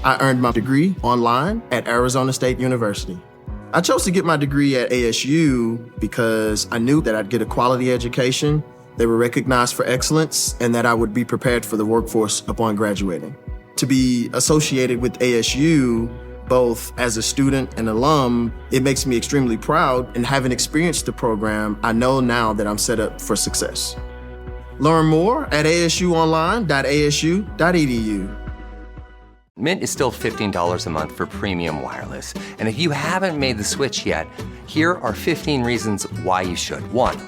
I earned my degree online at Arizona State University. I chose to get my degree at ASU because I knew that I'd get a quality education, they were recognized for excellence, and that I would be prepared for the workforce upon graduating. To be associated with ASU, both as a student and alum, it makes me extremely proud, and having experienced the program, I know now that I'm set up for success. Learn more at asuonline.asu.edu. Mint is still $15 a month for premium wireless. And if you haven't made the switch yet, here are 15 reasons why you should. 1,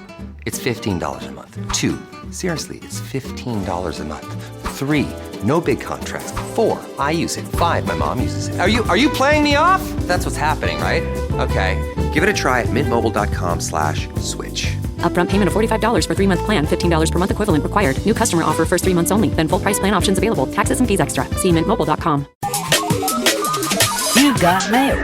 it's $15 a month. 2, seriously, it's $15 a month. 3, no big contracts. 4, I use it. 5, my mom uses it. Are you playing me off? That's what's happening, right? Okay, give it a try at mintmobile.com/switch. Upfront payment of $45 for 3-month plan, $15 per month equivalent required. New customer offer first 3 months only. Then full price plan options available. Taxes and fees extra. See mintmobile.com. You got mail.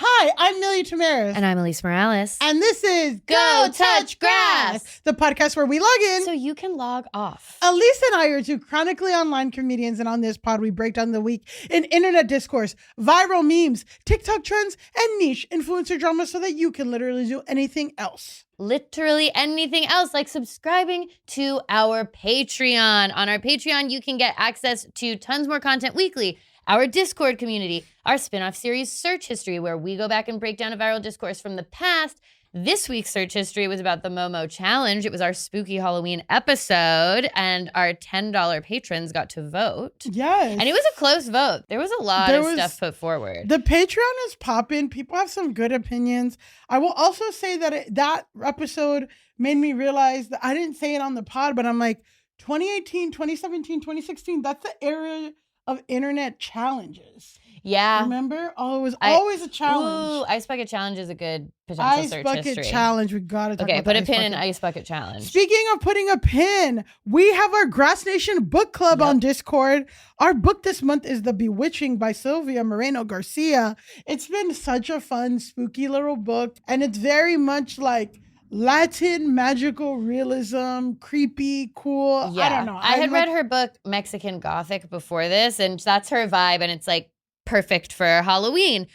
Hi, I'm Millie Tamaris. And I'm Elise Morales. And this is Go Touch Grass, the podcast where we log in so you can log off. Elise and I are two chronically online comedians, and on this pod, we break down the week in internet discourse, viral memes, TikTok trends, and niche influencer drama so that you can literally do anything else. Literally anything else, like subscribing to our Patreon. On our Patreon, you can get access to tons more content weekly, our Discord community, our spin-off series Search History, where we go back and break down a viral discourse from the past. This week's Search History was about the Momo Challenge. It was our spooky Halloween episode, and our $10 patrons got to vote. Yes. And it was a close vote. There was a lot of stuff put forward. The Patreon is popping. People have some good opinions. I will also say that that episode made me realize that I didn't say it on the pod, but I'm like, 2018, 2017, 2016, that's the era of internet challenges. Yeah. Remember? Oh, it was always a challenge. Ooh, Ice Bucket Challenge is a good potential search history. Ice Bucket Challenge. We got to talk about put a Ice pin Bucket. in Ice Bucket Challenge. Speaking of putting a pin, we have our Grass Nation book club on Discord. Our book this month is The Bewitching by Sylvia Moreno Garcia. It's been such a fun, spooky little book, and it's very much like Latin magical realism, creepy, cool. Yeah. I don't know. I had read her book Mexican Gothic before this, and that's her vibe, and it's like perfect for Halloween.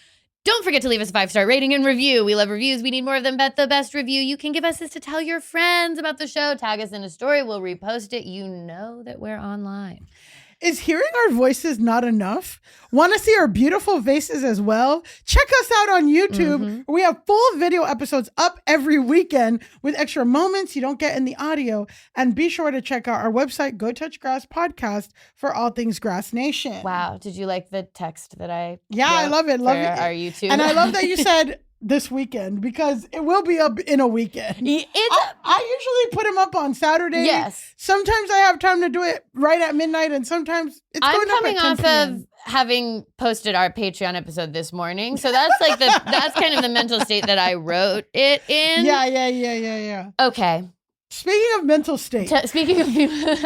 Don't forget to leave us a 5-star rating and review. We love reviews. We need more of them, but the best review you can give us is to tell your friends about the show. Tag us in a story. We'll repost it. You know that we're online. Is hearing our voices not enough? Want to see our beautiful faces as well? Check us out on YouTube. Mm-hmm. We have full video episodes up every weekend with extra moments you don't get in the audio. And be sure to check out our website, Go Touch Grass Podcast, for all things Grass Nation. Wow. Did you like the text that I Yeah, I love it. Love it. Our YouTube. And I love that you said this weekend, because it will be up in a weekend. I usually put them up on Saturday. Yes. Sometimes I have time to do it right at midnight, and sometimes it's going up at 10 I'm coming off p.m. of having posted our Patreon episode this morning, so that's like that's kind of the mental state that I wrote it in. Yeah. Okay. Speaking of mental state. Speaking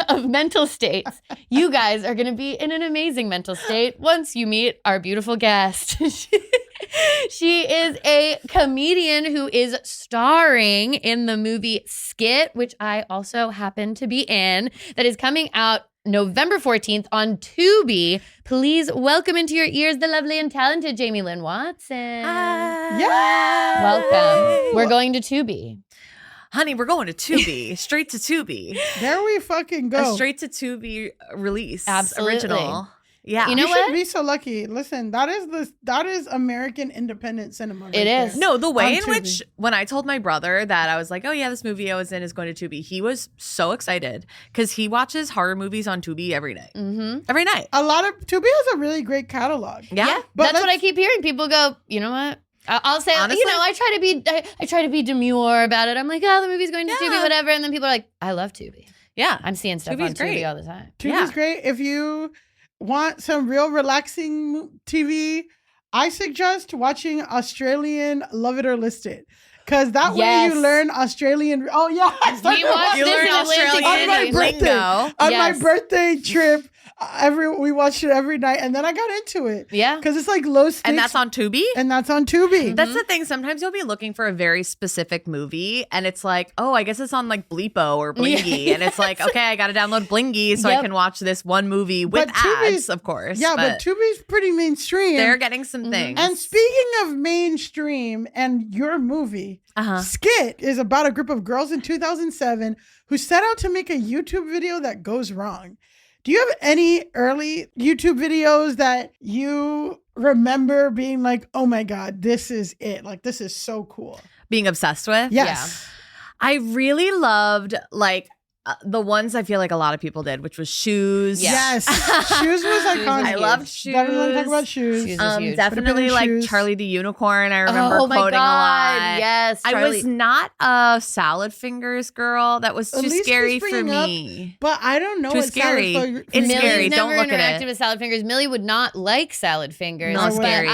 of mental states, you guys are going to be in an amazing mental state once you meet our beautiful guest. She is a comedian who is starring in the movie Skit, which I also happen to be in, that is coming out November 14th on Tubi. Please welcome into your ears the lovely and talented Jamie Lynn Watson. Yeah. Welcome. We're going to Tubi. Honey, we're going to Tubi, straight to Tubi. There we fucking go. A straight to Tubi release. Absolutely. Original. Yeah. You know you what? should be so lucky. Listen, that is American independent cinema. Right It is. there. No, the way On in Tubi. which, when I told my brother that I was like, oh yeah, this movie I was in is going to Tubi, he was so excited because he watches horror movies on Tubi every day. Mm-hmm. Every night. A lot of Tubi has a really great catalog. Yeah. But That's what I keep hearing. People go, you know what? I'll say, Honestly? you know, I try to be demure about it. I'm like, oh, the movie's going to Tubi, whatever. And then people are like, I love Tubi. Yeah. I'm seeing stuff Tubi's on great. Tubi all the time. Tubi's great. If you want some real relaxing TV, I suggest watching Australian Love It or List It. Because that way you learn Australian. Oh, yeah. We watched You this learn in Atlantic Australian City. on my birthday. lingo. On my birthday trip, We watched it every night, and then I got into it. Yeah. Because it's like low stakes. And that's on Tubi? And that's on Tubi. That's the thing. Sometimes you'll be looking for a very specific movie, and it's like, oh, I guess it's on like Bleepo or Blingy. Yeah. And it's like, okay, I got to download Blingy so I can watch this one movie with But Tubi's- ads, of course. Yeah, but Tubi's pretty mainstream. they're getting some things. And speaking of mainstream and your movie, Skit is about a group of girls in 2007 who set out to make a YouTube video that goes wrong. Do you have any early YouTube videos that you remember being like, oh my God, this is it? Like, this is so cool. Being obsessed with? Yes. I really loved like the ones I feel like a lot of people did, which was Shoes. Yes. Shoes was iconic. I loved Shoes. Definitely want to talk about Shoes. Shoes was huge. Definitely like Shoes. Charlie the Unicorn. I remember Oh my quoting God, a lot. yes, I Charlie. was not a Salad Fingers girl. That was At too least scary he's for bringing up- me. But I don't know Too what scary. Salad It's Fingers- scary. Millie's Don't never look at interacted it. with Salad Fingers. Millie would not like Salad Fingers. Not but scary.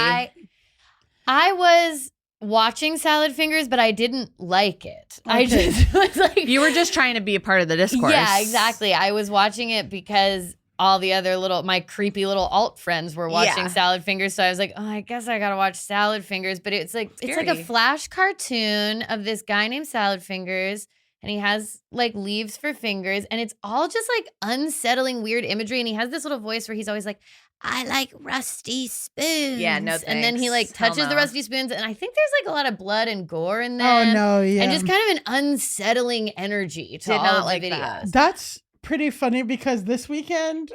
I was watching Salad Fingers, but I didn't like it. I Okay. just was like, You were just trying to be a part of the discourse. yeah, exactly. I was watching it because all the other my creepy little alt friends were watching Yeah. Salad Fingers. So I was like, oh, I guess I gotta watch Salad Fingers. But it's like a Scary. flash cartoon of this guy named Salad Fingers. And he has like leaves for fingers. And it's all just like unsettling, weird imagery. And he has this little voice where he's always like, I like rusty spoons. Yeah, no And then he like thanks. Hell touches the no. rusty spoons. And I think there's like a lot of blood and gore in there. Oh, no, yeah. And just kind of an unsettling energy to Did all not of like the that. videos. That's pretty funny because this weekend,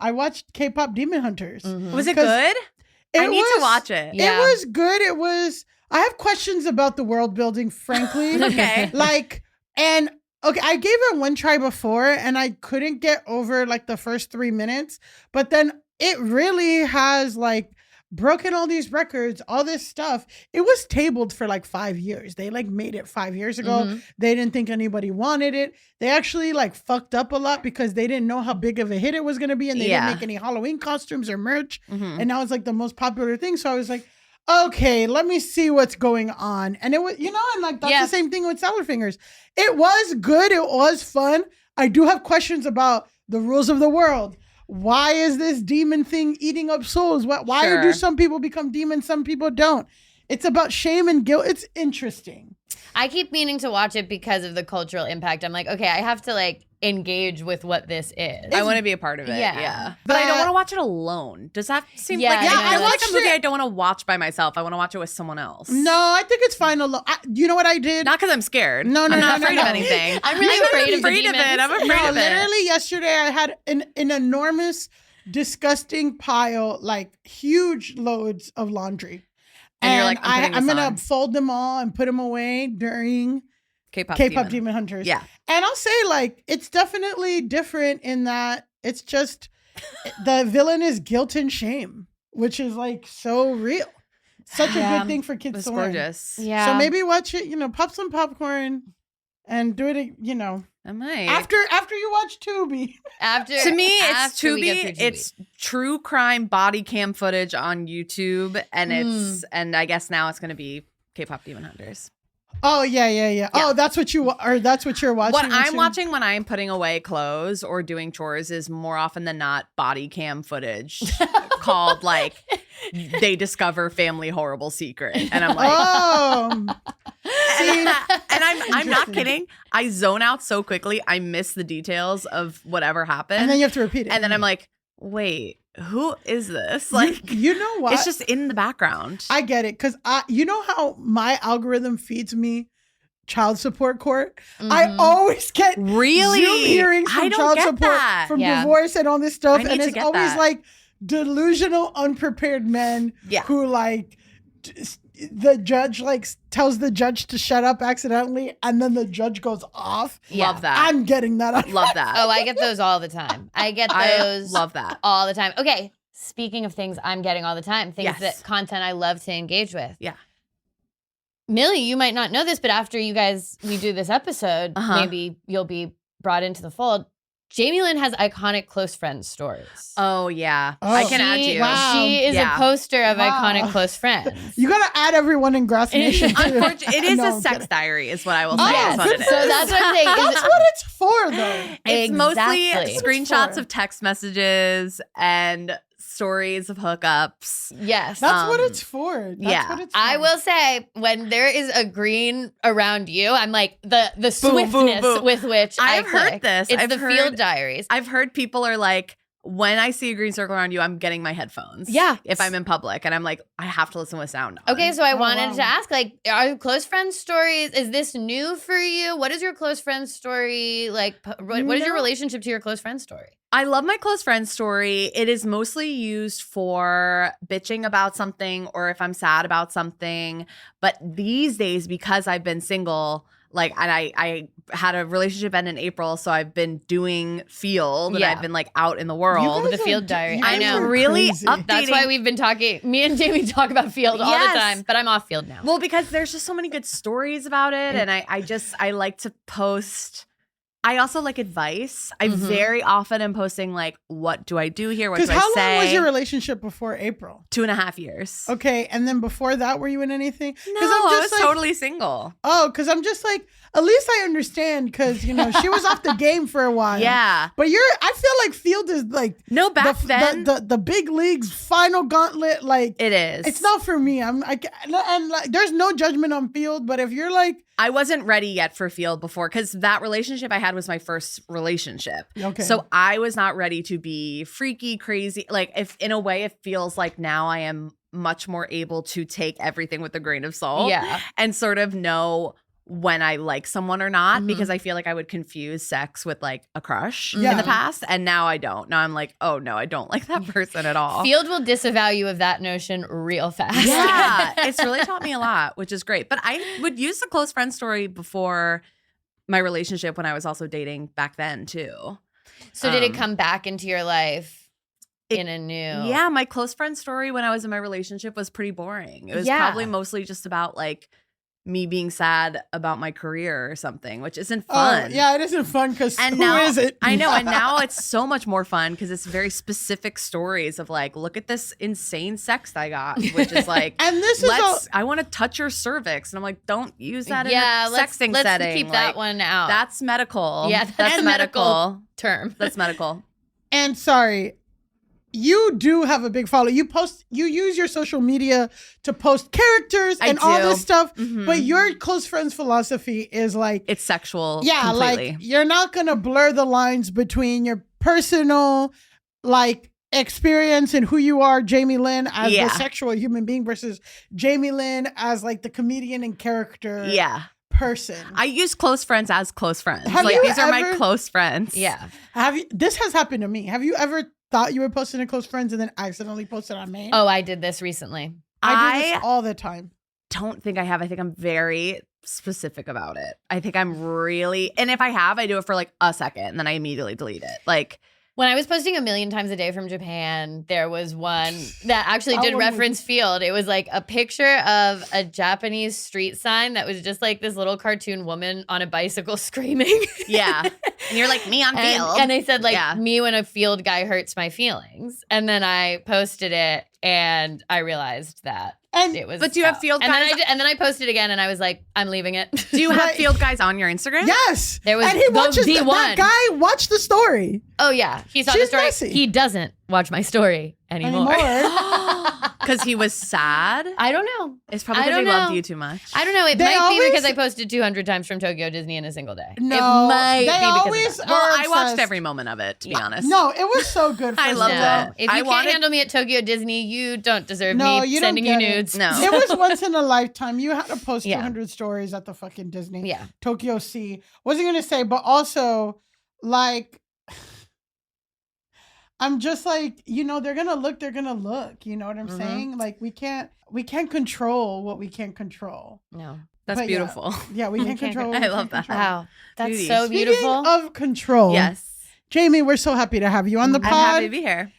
I watched K-pop Demon Hunters. Was it 'Cause good? I need to was- watch it. Yeah. It was good. I have questions about the world building, frankly. Okay. I gave it one try before and I couldn't get over like the first 3 minutes, but then it really has like broken all these records, all this stuff. It was tabled for like 5 years. They like made it 5 years ago. Mhm. They didn't think anybody wanted it. They actually like fucked up a lot because they didn't know how big of a hit it was going to be and they Yeah. didn't make any Halloween costumes or merch. Mhm. And now it's like the most popular thing. So I was like, okay, let me see what's going on. And it was, and like that's Yeah. the same thing with Salad Fingers. It was good. It was fun. I do have questions about the rules of the world. Why is this demon thing eating up souls? Why Sure. do some people become demons? Some people don't. It's about shame and guilt. It's interesting. I keep meaning to watch it because of the cultural impact. I'm like, okay, I have to like engage with what this is. I want to be a part of it. Yeah. Yeah. But I don't want to watch it alone. Does that seem Yeah, like yeah, I I like watched a movie it- I don't want to watch by myself. I want to watch it with someone else. No, I think it's fine alone. You know what I did? Not because I'm scared. No, I'm no, not no, afraid no. of anything. I'm really afraid of the afraid of it. demons. I'm afraid No, of it. literally yesterday I had an enormous, disgusting pile, like huge loads of laundry. And you're like, I'm putting I'm this gonna on. fold them all and put them away during K-pop Demon Hunters. Yeah. And I'll say like it's definitely different in that it's just the villain is guilt and shame, which is like so real. Such a Yeah. good thing for kids It was to learn. gorgeous. Yeah. So maybe watch it, pop some popcorn and do it, I might. after you watch Tubi. after To me, it's after we get Tubi. through Tubi. It's true crime body cam footage on YouTube, and and I guess now it's going to be K-pop Demon Hunters. Oh yeah. Oh, that's what you're watching. What I'm too? watching when I'm putting away clothes or doing chores is more often than not body cam footage called like they discover family horrible secret, and I'm like, Oh, see, and I'm not Interesting. kidding. I zone out so quickly. I miss the details of whatever happened, and then you have to repeat it. and then I'm like, wait, who is this? Like, you know what? it's just in the background. I get it because you know how my algorithm feeds me child support court. I always get Really? Zoom hearings I from don't child get support, that. from Yeah. divorce and all this stuff, I need and to it's get always that. like delusional, unprepared men Yeah. who like. The judge like tells the judge to shut up accidentally, and then the judge goes off. Yeah. Love that. I'm getting that. Love that. Oh, I get those all the time. I get I those love that. all the time. Okay, speaking of things I'm getting all the time, things Yes. that content I love to engage with. Yeah. Millie, you might not know this, but after we do this episode, Uh-huh. maybe you'll be brought into the fold. Jamie Lynn has iconic close friends stories. Oh yeah, Oh. I can add you. Wow. She is Yeah. a poster of Wow. iconic close friends. You gotta add everyone in Grass Nation. too. Unfortunately, it is No, a I'm sex kidding. diary, is what I will say. Oh, is what good it for is. So that's what I'm saying. That's what it's for, though. It's mostly Exactly. screenshots for. of text messages and stories of hookups. Yes. That's what it's for. That's yeah. what it's for. I will say, when there is a green around you, I'm like the Boom, swiftness boom, boom. with which I've I heard click. this. It's I've the heard- field diaries. I've heard people are like, when I see a green circle around you, I'm getting my headphones. Yeah. If I'm in public and I'm like, I have to listen with sound on. Okay, so I Oh, wanted wow. to ask, like, are close friends stories, is this new for you? What is your close friend story like? What is your No. relationship to your close friend story? I love my close friend story. It is mostly used for bitching about something or if I'm sad about something. But these days, because I've been single, like, and I had a relationship end in April, so I've been doing field and Yeah. I've been like out in the You world. guys the are- field diary. you I guys know. are Really crazy. up- That's why Dating. we've been talking. Me and Jamie talk about field all Yes. the time, but I'm off field now. Well, because there's just so many good stories about it. And I like to post. I also like advice. I very often am posting like, what do I do here? What do Because I how say? long was your relationship before April? 2.5 years. Okay, and then before that, were you in anything? No, I'm I just was totally single. Oh, because I'm just like, at least I understand, because she was off the game for a while. Yeah. But I feel like field is like No, back then the big leagues final gauntlet. Like it is. it's not for me. And like, there's no judgment on field, but if you're like, I wasn't ready yet for field before because that relationship I had was my first relationship. Okay. So I was not ready to be freaky, crazy. Like if in a way it feels like now I am much more able to take everything with a grain of salt. Yeah. And sort of know when I like someone or not, Mm-hmm. because I feel like I would confuse sex with like a crush Yeah. in the past. And now I don't. Now I'm like, oh no, I don't like that person at all. Field will disavow you of that notion real fast. Yeah, it's really taught me a lot, which is great. But I would use the close friend story before my relationship when I was also dating back then too. So did it Um, come back into your life it- in a new? Yeah, my close friend story when I was in my relationship was pretty boring. It was Yeah. probably mostly just about like me being sad about my career or something, which isn't fun. oh yeah, it isn't fun because And who now is it? I know, and now it's so much more fun because it's very specific stories of like, look at this insane sex I got, which is like, And this is all. I want to touch your cervix, and I'm like, don't use that Yeah, in a let's sexting let's setting. keep that Like, one out. That's medical. Yeah, that's that's a medical medical. term. That's medical. And sorry, you do have a big follow. You use your social media to post characters I and all do. this stuff. Mhm. But your close friends philosophy is like, It's sexual. yeah, completely. like you're not gonna blur the lines between your personal like experience and who you are, Jamie Lynn, as Yeah. the sexual human being versus Jamie Lynn as like the comedian and character yeah. person. I use close friends as close friends. Have like you these are my ever- close friends. Yeah. This has happened to me. Have you ever thought you were posting to close friends and then accidentally posted on main? Oh, I did this recently. I do this I all the time. don't think I have. I think I'm very specific about it. I think I'm really, and if I have, I do it for like a second and then I immediately delete it. Like, When I was posting 1,000,000 times a day from Japan, there was one that actually That did one was- reference field. It was like a picture of a Japanese street sign that was just like this little cartoon woman on a bicycle screaming. yeah. And you're like, me on field. And I said, like, Yeah. me when a field guy hurts my feelings. And then I posted it and I realized that And it was. But do you have field and then guys- and then I posted again and I was like, I'm leaving it. Do you have Right. field guys on your Instagram? yes, There was and he the- watches the that one. guy watched the story Oh, yeah. He saw the She's story. messy. He doesn't watch my story anymore. Because he was sad. I don't know. It's probably I because he don't loved know. you too much. I don't know. It They might be always- because I posted 200 times from Tokyo Disney in a single day. No, it might they be because always of that. Well, are I watched obsessed. every moment of it, to be honest. No, it was so good. I first loved of No. all. it. If you I can't wanted- handle me at Tokyo Disney, you don't deserve No, me you don't sending you get it. nudes. No. It was once in a lifetime. You had to post Yeah. 200 stories at the fucking Disney. Yeah. Tokyo Sea. Wasn't gonna say, but also like I'm just like, they're gonna look, they're gonna look. You know what I'm saying? Like we can't control what we can't control. No. That's But yeah. beautiful. Yeah, we can't can't control. I what we love can't that. control. Wow. That's Beauty. so Speaking beautiful. of control, Yes. Jamie, we're so happy to have you on the I'm happy to pod. be here.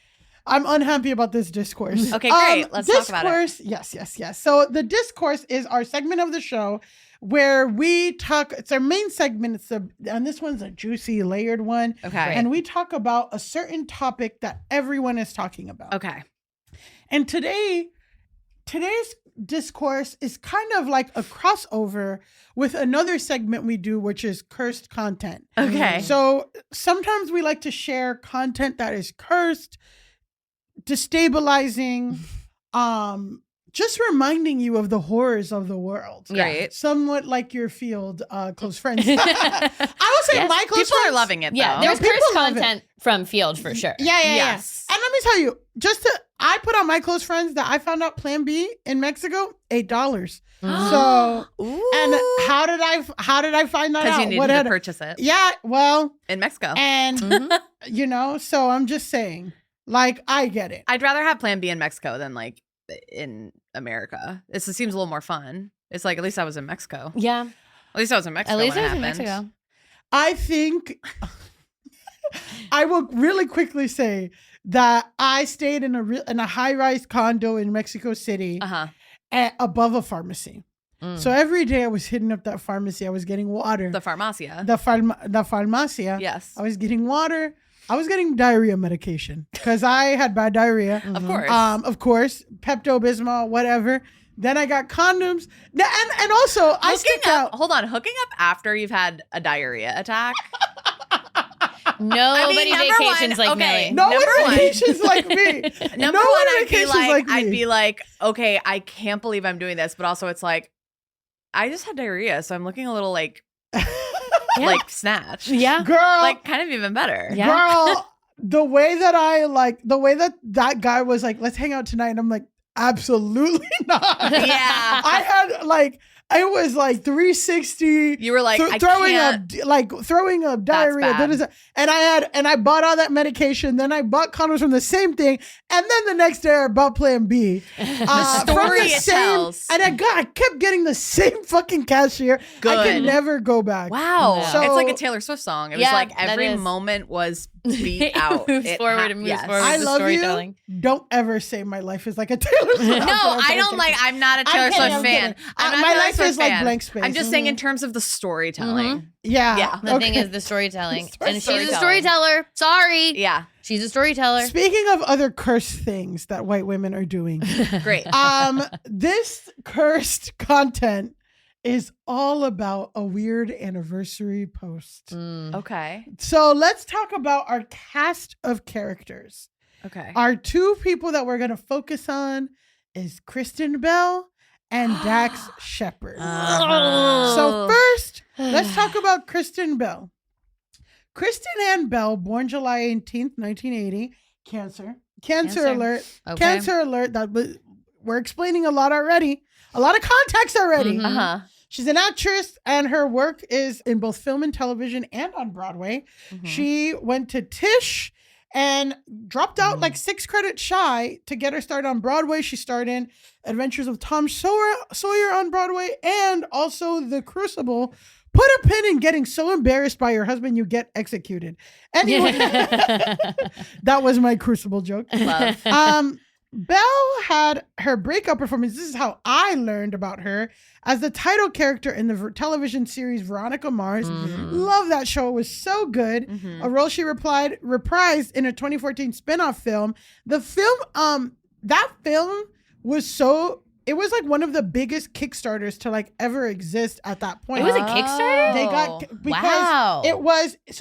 I'm unhappy about this discourse. Okay, great. Let's talk about it. Yes. So the discourse is our segment of the show where we talk. It's our main segment. And this one's a juicy, layered one. Okay. And we talk about a certain topic that everyone is talking about. Okay. And today's discourse is kind of like a crossover with another segment we do, which is cursed content. Okay. So sometimes we like to share content that is cursed, destabilizing, just reminding you of the horrors of the world. Great. Somewhat like your field close friends. I would say my close People friends are loving it, though. Yeah, there's people cursed love it. content from Field for sure. Yeah. Yes. And let me tell you, I put on my close friends that I found out Plan B in Mexico, $8. So, Ooh. and how did I find that out? Because you needed to purchase it. Yeah, well, In Mexico. and so I'm just saying, like, I get it. I'd rather have Plan B in Mexico than like in America. It seems a little more fun. It's like, at least I was in Mexico. Yeah. At least I was in Mexico. At least when I it was in happened. Mexico. I think I will really quickly say that I stayed in a high-rise condo in Mexico City above a pharmacy. So every day I was hitting up that pharmacy. I was getting water. The Farmacia. The farmacia. Yes. I was getting water. I was getting diarrhea medication because I had bad diarrhea. Of course. Of course, Pepto-Bismol, whatever. Then I got condoms. And also, I stick out. Hold on. Hooking up after you've had a diarrhea attack? Nobody number vacations one, like okay. Millie. No Number one one. vacations like me. Number No one, vacations I'd be like, okay, I can't believe I'm doing this. But also it's like, I just had diarrhea. So I'm looking a little like like snatched. Yeah. Girl, Like kind of even better. Yeah. girl, the way that guy was like, let's hang out tonight. And I'm like, absolutely not. Yeah. I had like, it was like 360. You were like, I throwing can't. throwing up diarrhea. bad. And I bought all that medication. Then I bought condoms from the same thing. And then the next day I bought Plan B. The story it tells. And I kept getting the same fucking cashier. I could Good. never go back. Wow. So- It's like a Taylor Swift song. It was Yeah, like that every is. moment was beat out. It moves forward and moves forward. I the love storytelling. you. Don't ever say my life is like a Taylor Swift. No, I don't like. I'm not a Taylor kidding, Swift I'm fan. kidding. I'm not a My Taylor life Swift is like fan. blank space. I'm just saying in terms of the storytelling. Yeah. Yeah. The thing is the storytelling. And she's a Storytelling. storyteller. Sorry. Yeah, She's a storyteller. Speaking of other cursed things that white women are doing, great. this cursed content is all about a weird anniversary post. Okay. So let's talk about our cast of characters. Okay. Our two people that we're going to focus on is Kristen Bell and Dax Shepard. So first, let's talk about Kristen Bell. Kristen Ann Bell, born July 18th, 1980, Cancer alert. Okay. Cancer alert. We're explaining a lot already. A lot of context already. She's an actress, and her work is in both film and television and on Broadway. She went to Tisch and dropped out like 6 credits shy to get her started on Broadway. She starred in Adventures of Tom Sawyer on Broadway and also The Crucible. Put a pin in getting so embarrassed by your husband you get executed. Anyway, that was my Crucible joke. Love. Belle had her breakout performance. This is how I learned about her as the title character in the television series Veronica Mars. Love that show. It was so good. A role she reprised in a 2014 spinoff film. The film, that film was it was like one of the biggest Kickstarters to like ever exist at that point. It was a Kickstarter? They got because Wow.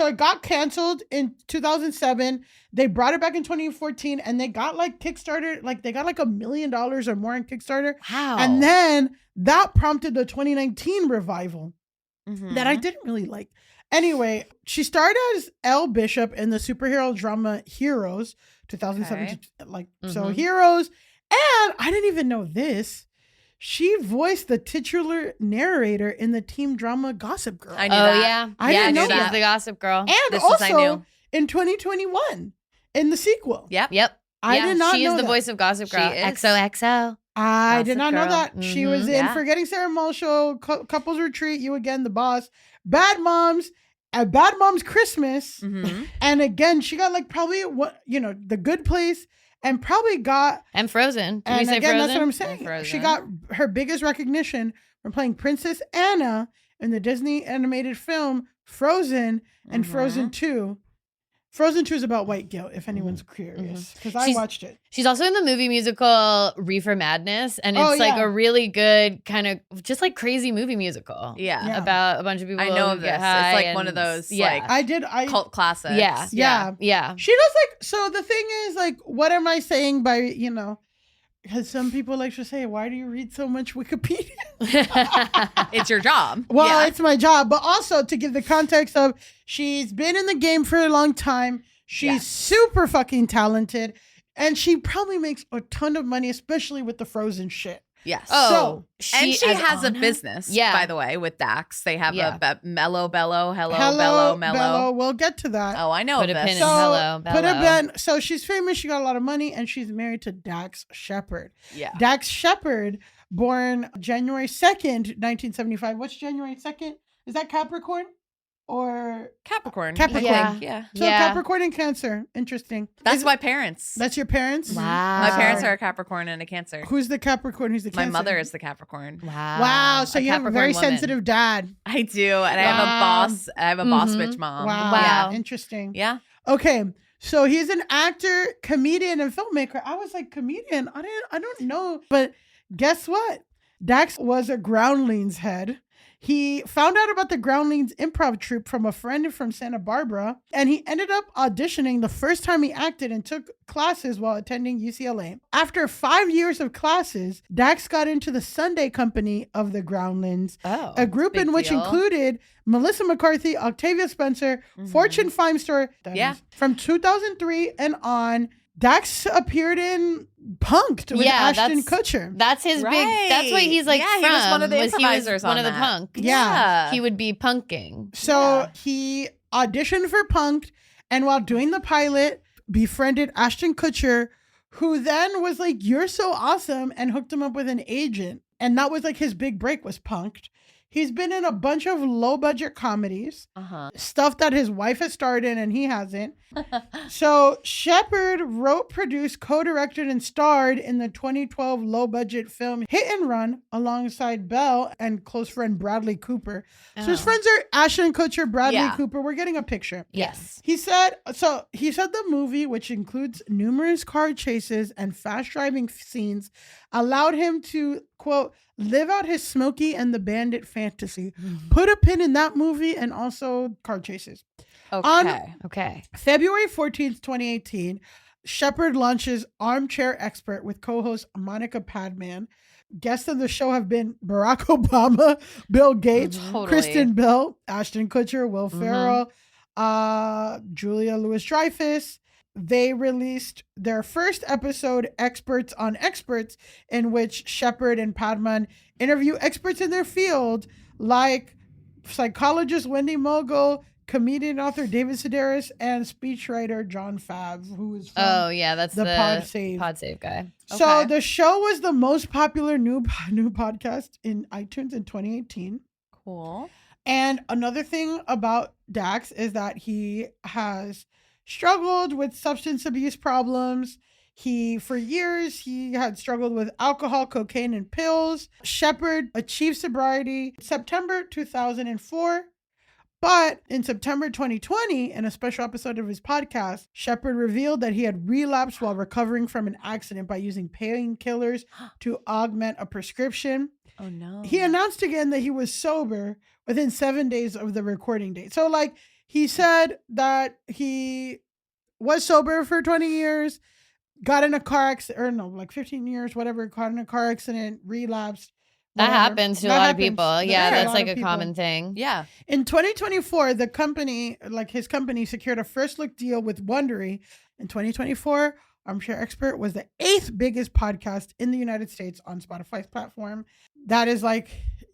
it got canceled in 2007. They brought it back in 2014 and they got like Kickstarter, like they got like $1 million or more in Kickstarter. Wow. And then that prompted the 2019 revival that I didn't really like. Anyway, she starred as Elle Bishop in the superhero drama Heroes, 2007. So Heroes. And I didn't even know this. She voiced the titular narrator in the teen drama Gossip Girl. I knew that. Yeah. I didn't know she's that. the Gossip Girl. And This also I knew. in 2021 in the sequel. Yep. Yep. I did not She know is the that. voice of Gossip Girl. She is. XOXO. I did Gossip not know Girl. that. She was in Yeah. Forgetting Sarah Marshall, Couples Retreat, You Again, The Boss, Bad Moms, Bad Moms Christmas. And again, she got like probably The Good Place and probably got. And Frozen. Did we And say again, Frozen? that's what I'm saying. Frozen. She got her biggest recognition from playing Princess Anna in the Disney animated film Frozen and Frozen 2. Frozen 2 is about white guilt, if anyone's curious, because I watched it. She's also in the movie musical Reefer Madness, and it's like a really good kind of just like crazy movie musical. Yeah. About a bunch of people. I know who of get this. high It's like one of those like I cult classics. Yeah. Yeah. She does like, so the thing is like, what am I saying by, you know, because some people like to say, why do you read so much Wikipedia? It's your job. Well, it's my job, but also to give the context of she's been in the game for a long time. She's super fucking talented, and she probably makes a ton of money, especially with the Frozen shit. Yes. Oh, and she has a business, by the way, with Dax. They have a Mellow Bello, Hello Mellow. We'll get to that. Oh, I know Put a this. pin in Hello Put a Bello. pin. So she's famous. She got a lot of money, and she's married to Dax Shepard. Yeah. Dax Shepard, born January 2nd, 1975. What's January 2nd? Is that Capricorn? Or Capricorn. Capricorn. Yeah. So Capricorn and Cancer. Interesting. That's my parents. That's your parents? Wow. My parents are a Capricorn and a Cancer. Who's the Capricorn? Who's the Cancer? My mother is the Capricorn. Wow. So you have a very Capricorn woman. sensitive dad. I do. And I have a boss. I have a boss bitch mom. Wow. Yeah. Interesting. Yeah. Okay. So he's an actor, comedian, and filmmaker. I was like, comedian? I don't know. But guess what? Dax was a Groundlings head. He found out about the Groundlings improv troupe from a friend from Santa Barbara, and he ended up auditioning the first time he acted and took classes while attending UCLA. After 5 years of classes, Dax got into the Sunday company of the Groundlings, a group in which included Melissa McCarthy, Octavia Spencer, Fortune Feimster. From 2003 and on, Dax appeared in Punked with Ashton Kutcher. That's his big. That's what he's like. Yeah, from, he was one of the improvisers one on of the that. punk. Yeah. He would be punking. So he auditioned for Punked, and while doing the pilot, befriended Ashton Kutcher, who then was like, "You're so awesome," and hooked him up with an agent. And that was like his big break, was Punked. He's been in a bunch of low-budget comedies, stuff that his wife has starred in and he hasn't. So Shepard wrote, produced, co-directed, and starred in the 2012 low-budget film Hit and Run alongside Belle and close friend Bradley Cooper. So his friends are Ashton Kutcher, Bradley Cooper. We're getting a picture. Yes. He said the movie, which includes numerous car chases and fast driving scenes, allowed him to, quote, live out his Smokey and the Bandit fantasy. Put a pin in that movie and also car chases. Okay. February 14th, 2018, Shepard launches Armchair Expert with co-host Monica Padman. Guests of the show have been Barack Obama, Bill Gates, Kristen Bell, Ashton Kutcher, Will Ferrell, Julia Louis-Dreyfus. They released their first episode, Experts on Experts, in which Shepard and Padman interview experts in their field, like psychologist Wendy Mogul, comedian author David Sedaris, and speechwriter John Favre, who is from that's the Pod Save guy. So the show was the most popular new podcast in iTunes in 2018. Cool. And another thing about Dax is that he has struggled with substance abuse problems. For years, he had struggled with alcohol, cocaine, and pills. Shepard achieved sobriety in September 2004. But in September 2020, in a special episode of his podcast, Shepard revealed that he had relapsed while recovering from an accident by using painkillers to augment a prescription. Oh, no. He announced again that he was sober within 7 days of the recording date. So, like, he said that he was sober for 20 years, got in a car accident, or no, like 15 years, whatever, got in a car accident, relapsed. That whatever. happens to a lot of people. Yeah, that's like a people. common thing. Yeah. In 2024, the company, like his company, secured a first look deal with Wondery. In 2024, Armchair Expert was the 8th biggest podcast in the United States on Spotify's platform. That is like,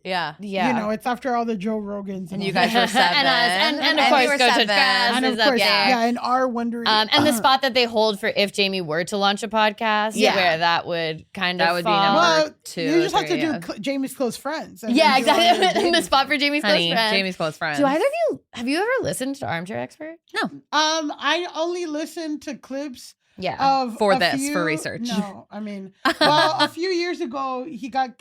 Yeah. you know, it's after all the Joe Rogans. And you all guys that. were 7. and of course, you were Go to 7. Grass And is of up course, there. yeah, and our Wondery. And the spot that they hold for if Jamie were to launch a podcast, where that would kind of That would be fall. number well, 2 you just or have to 3, do Jamie's close friends. And Yeah, then do all the exactly. Jamie. The spot for Jamie's Honey, close friend. Jamie's close friends. Do either of you have you ever listened to Armchair Expert? No. I only listen to clips Yeah. For research. No, I mean, well, a few years ago, he got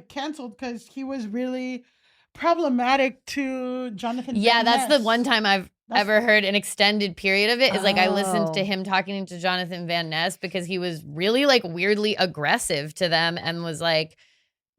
canceled because he was really problematic to Jonathan. Yeah, Van that's Ness. the one time I've ever heard an extended period of it is like I listened to him talking to Jonathan Van Ness because he was really like weirdly aggressive to them and was like,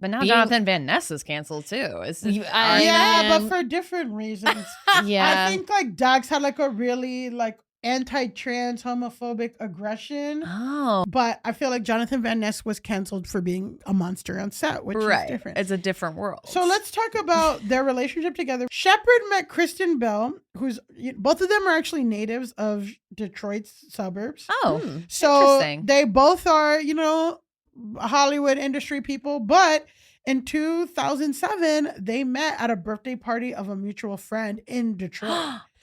But now Jonathan Van Ness is canceled too. But for different reasons. Yeah. I think like Dax had like a really like anti-trans homophobic aggression. Oh. But I feel like Jonathan Van Ness was canceled for being a monster on set, which is different. It's a different world. So let's talk about their relationship together. Shepard met Kristen Bell, both of them are actually natives of Detroit's suburbs. Oh, so interesting. They both are, Hollywood industry people, but in 2007, they met at a birthday party of a mutual friend in Detroit.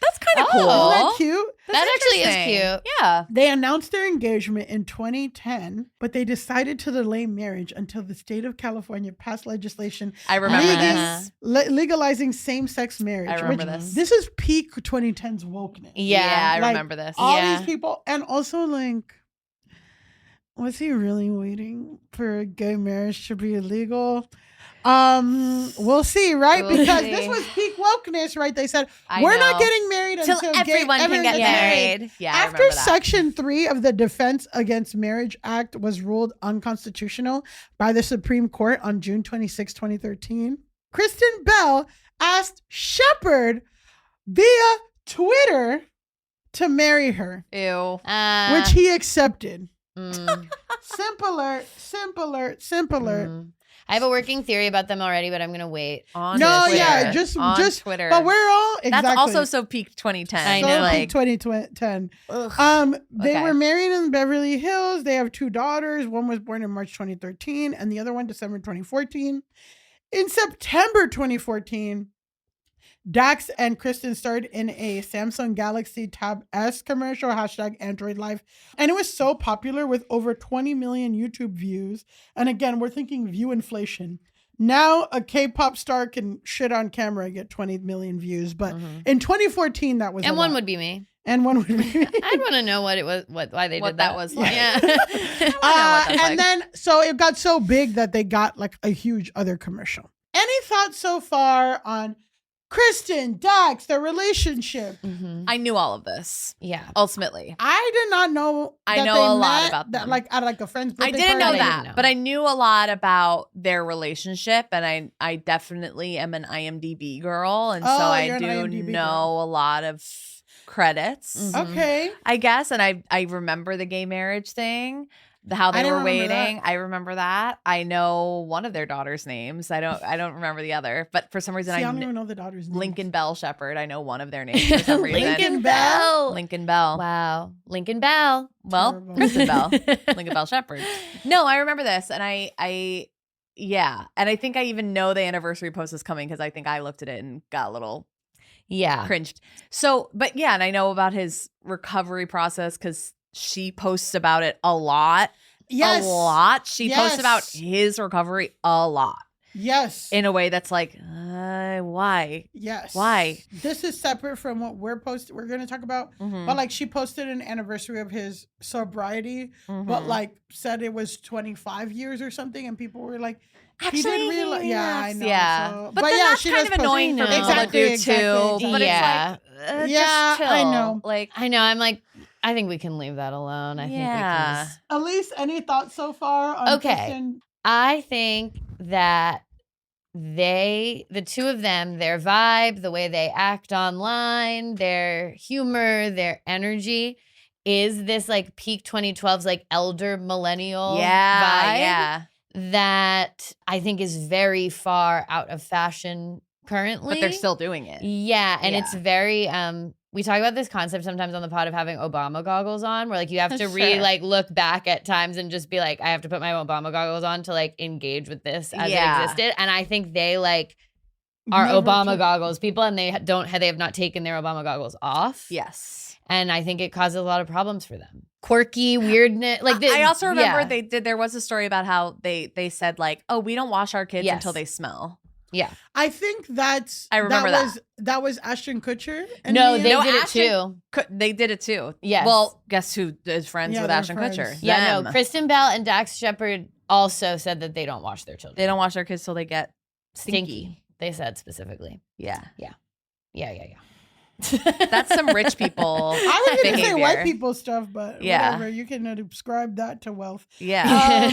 That's kind of cool. Isn't that cute? That actually is cute. Yeah. They announced their engagement in 2010, but they decided to delay marriage until the state of California passed legislation I remember this. legalizing same-sex marriage. I remember this. This is peak 2010's wokeness. Yeah. I remember this. All Yeah. these people, and also like, was he really waiting for gay marriage to be illegal? We'll see, right? We'll Because see. this was peak wokeness, right? They said I we're know. not getting married Till until everyone can get married. Yeah, I After remember that. Section 3 of the Defense Against Marriage Act was ruled unconstitutional by the Supreme Court on June 26, 2013, Kristen Bell asked Shepard via Twitter to marry her, Ew. which he accepted. Mm. Simpler. I have a working theory about them already, but I'm going to wait. On No, Twitter. yeah, just Twitter. But we're all exactly. That's also so peak 2010. I So know. peak 2010. They Okay. were married in Beverly Hills. They have 2 daughters. One was born in March 2013, and the other one December 2014. In September 2014, Dax and Kristen starred in a Samsung Galaxy Tab S commercial, #Android Life. And it was so popular with over 20 million YouTube views. And again, we're thinking view inflation. Now a K-pop star can shit on camera and get 20 million views. But in 2014, that was And a one lot. would be me. And one would be I'd want to know what it was, why they What did that. was like. Yeah. and then so it got so big that they got like a huge other commercial. Any thoughts so far on Kristen, Dax, their relationship? I knew all of this. Yeah. Ultimately. I did not know. I that know they a lot met, about that, them. like at like a friend's I birthday didn't know party. I that, didn't know. but I knew a lot about their relationship, and I definitely am an IMDb girl, and so Oh, I you're an do IMDb know girl. a lot of credits, Okay. I guess, and I remember the gay marriage thing, how I they didn't were remember waiting. that. I remember that. I know one of their daughters' names. I don't remember the other, but for some reason See, I I don't kn- even know the daughter's name. Lincoln Bell Shepard. I know one of their names for some reason. Lincoln Bell. Lincoln Bell. Wow. Lincoln Bell. Well, Terrible. Kristen Bell. Lincoln Bell Shepard. No, I remember this, and yeah, and I think I even know the anniversary post is coming because I think I looked at it and got a little Yeah. cringed. So, but yeah, and I know about his recovery process because she posts about it a lot. Yes. A lot. She posts Yes. about his recovery a lot Yes. in a way that's like, why? Yes. Why? This is separate from what we're going to talk about. Mhm. But like she posted an anniversary of his sobriety, Mm-hmm. but like said it was 25 years or something, and people were like, Actually, he didn't realize. Yeah, I know. Yeah, So, but then yeah, that's she kind does of post- annoying for I know. people to do Exactly, too. But Yeah. it's like, Yeah, just chill. I know. Like, I know. I'm like, I think we can leave that alone. I think we Yeah. can just Elise, any thoughts so far on Okay. Kristen? I think that the two of them, their vibe, the way they act online, their humor, their energy is this like peak 2012's like elder millennial vibe yeah. that I think is very far out of fashion currently. But they're still doing it. Yeah, and Yeah. it's very we talk about this concept sometimes on the pod of having Obama goggles on, where like you have to really Sure. like look back at times and just be like, I have to put my Obama goggles on to like engage with this as Yeah. it existed. And I think they like are Never Obama took- goggles people, and they have not taken their Obama goggles off. Yes. And I think it causes a lot of problems for them. Quirky weirdness, like I also remember yeah. there was a story about how they said like, oh, we don't wash our kids Yes. until they smell. Yeah. I think I remember that was Ashton Kutcher. And No, me they and- did it too. They did it too. Yes. Well, guess who is friends Yeah, with they're Ashton friends. Kutcher? Yeah, Them. no. Kristen Bell and Dax Shepard also said that they don't wash their children. They don't wash their kids till they get Stinky. They said specifically. Yeah. Yeah. That's some rich people. I was going to say behavior. white people stuff, but Yeah. whatever. You can ascribe that to wealth. Yeah.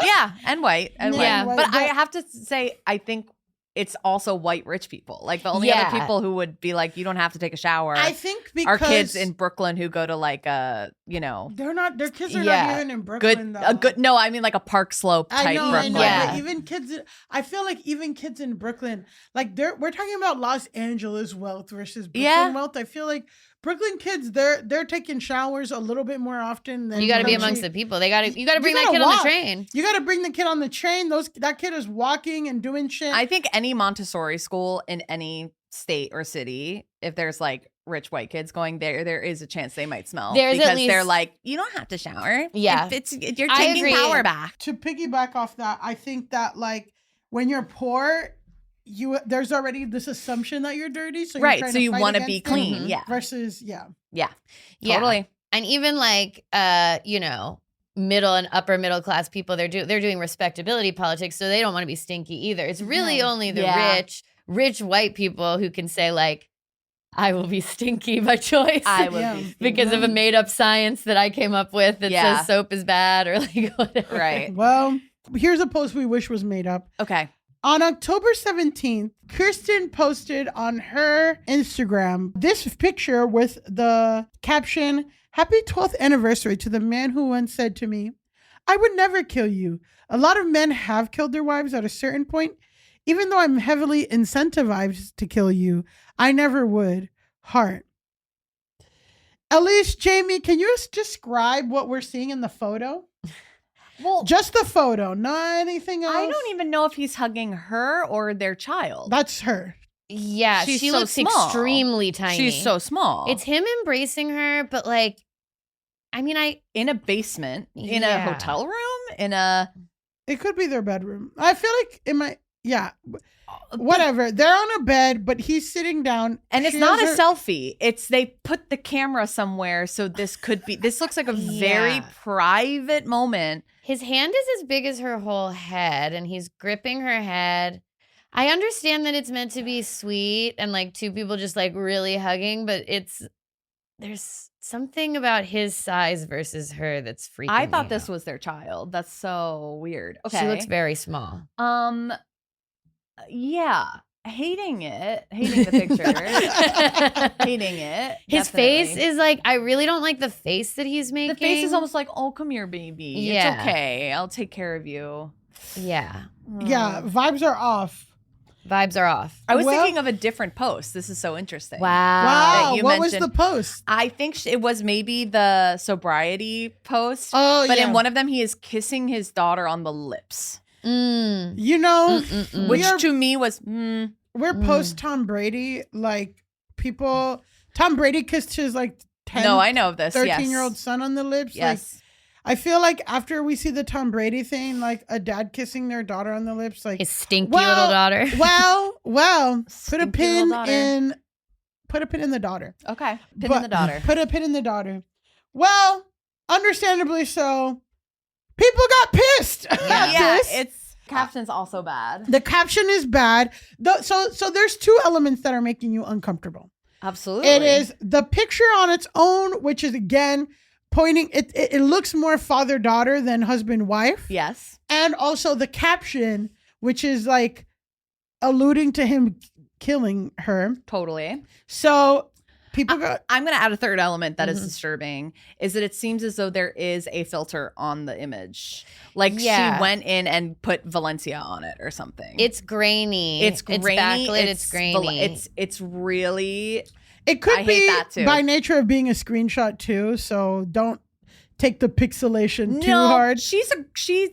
Yeah, and white. And Yeah, white. white, But I have to say, I think it's also white rich people. Like the only Yeah. other people who would be like, you don't have to take a shower I think because are kids in Brooklyn who go to like they're not, their kids are Yeah. not even in Brooklyn though. no, I mean like a Park Slope type I know, Brooklyn. Yeah. but even kids, I feel like even kids in Brooklyn, like we're talking about Los Angeles wealth versus Brooklyn Yeah. wealth. I feel like Brooklyn kids, they're taking showers a little bit more often than You got to be country. amongst the people. You got to bring that gotta kid on walk. the train. You got to bring the kid on the train. That kid is walking and doing shit. I think any Montessori school in any state or city, if there's like rich white kids going there is a chance they might smell. There's at because least- they're like, you don't have to shower. Yeah. You're I taking agree. power back. To piggyback off that, I think that like when you're poor, there's already this assumption that you're dirty, so Right. You're So you want to be be clean. Mhm. Yeah. Versus, Yeah. Yeah. Totally. And even like, middle and upper middle class people, they're doing respectability politics, so they don't want to be stinky either. It's really only the Yeah. rich white people who can say like, I will be stinky by choice. I would Yeah. be. because of a made up science that I came up with that Yeah. says soap is bad or like whatever. Right. Well, here's a post we wish was made up. Okay. On October 17th, Kristen posted on her Instagram this picture with the caption, "Happy 12th anniversary to the man who once said to me, I would never kill you. A lot of men have killed their wives at a certain point. Even though I'm heavily incentivized to kill you, I never would. Heart." Elise, Jamie, can you describe what we're seeing in the photo? Well, Just the photo, not anything else. I don't even know if he's hugging her or their child. That's her. Yeah, She's she so looks small. extremely tiny. She's so small. It's him embracing her, but like, I mean, in a basement, in a Yeah. hotel room, in a It could be their bedroom. I feel like it might. Yeah, whatever. They're on a bed, but he's sitting down, and it's She not a has her- selfie. It's they put the camera somewhere, so this looks like a very Yeah. private moment. his hand is as big as her whole head, and he's gripping her head. I understand that it's meant to be sweet and like two people just like really hugging, but there's something about his size versus her that's freaking I thought me this out. was their child. That's so weird. Okay. She looks very small. Yeah. Hating the picture. Hating it. His definitely. face is like, I really don't like the face that he's making. The face is almost like, oh, come here, baby. Yeah. It's okay. I'll take care of you. Yeah. Yeah, vibes are off. Vibes are off. I was Well- thinking of a different post. This is so interesting. Wow, you what was mentioned- the post? I think it was maybe the sobriety post. Oh, but yeah. in one of them, he is kissing his daughter on the lips, Mm. You know, Mm-mm-mm. which we are, to me was, we're post Tom Brady. Like people, Tom Brady kissed his like 10, no, I know of this. 13-year-old son on the lips. Yes. Like, I feel like after we see the Tom Brady thing, like a dad kissing their daughter on the lips, like His stinky Well, little daughter. well, put a Stinky pin little daughter. in the daughter. Okay. Pin in But- the daughter. Put a pin in the daughter. Well, understandably so. People got pissed. at Yeah, this. it's caption's also bad. The caption is bad. So there's two elements that are making you uncomfortable. Absolutely. It is the picture on its own, which is again pointing. It looks more father-daughter than husband-wife, Yes. and also the caption, which is like alluding to him killing her. Totally. So people got. I'm going to add a third element that is Mhm. disturbing is that it seems as though there is a filter on the image. Like Yeah. she went in and put Valencia on it or something. It's grainy. It's grainy. It's backlit. It's grainy. It's really It could I hate be that too. by nature of being a screenshot too. So don't take the pixelation too no, hard.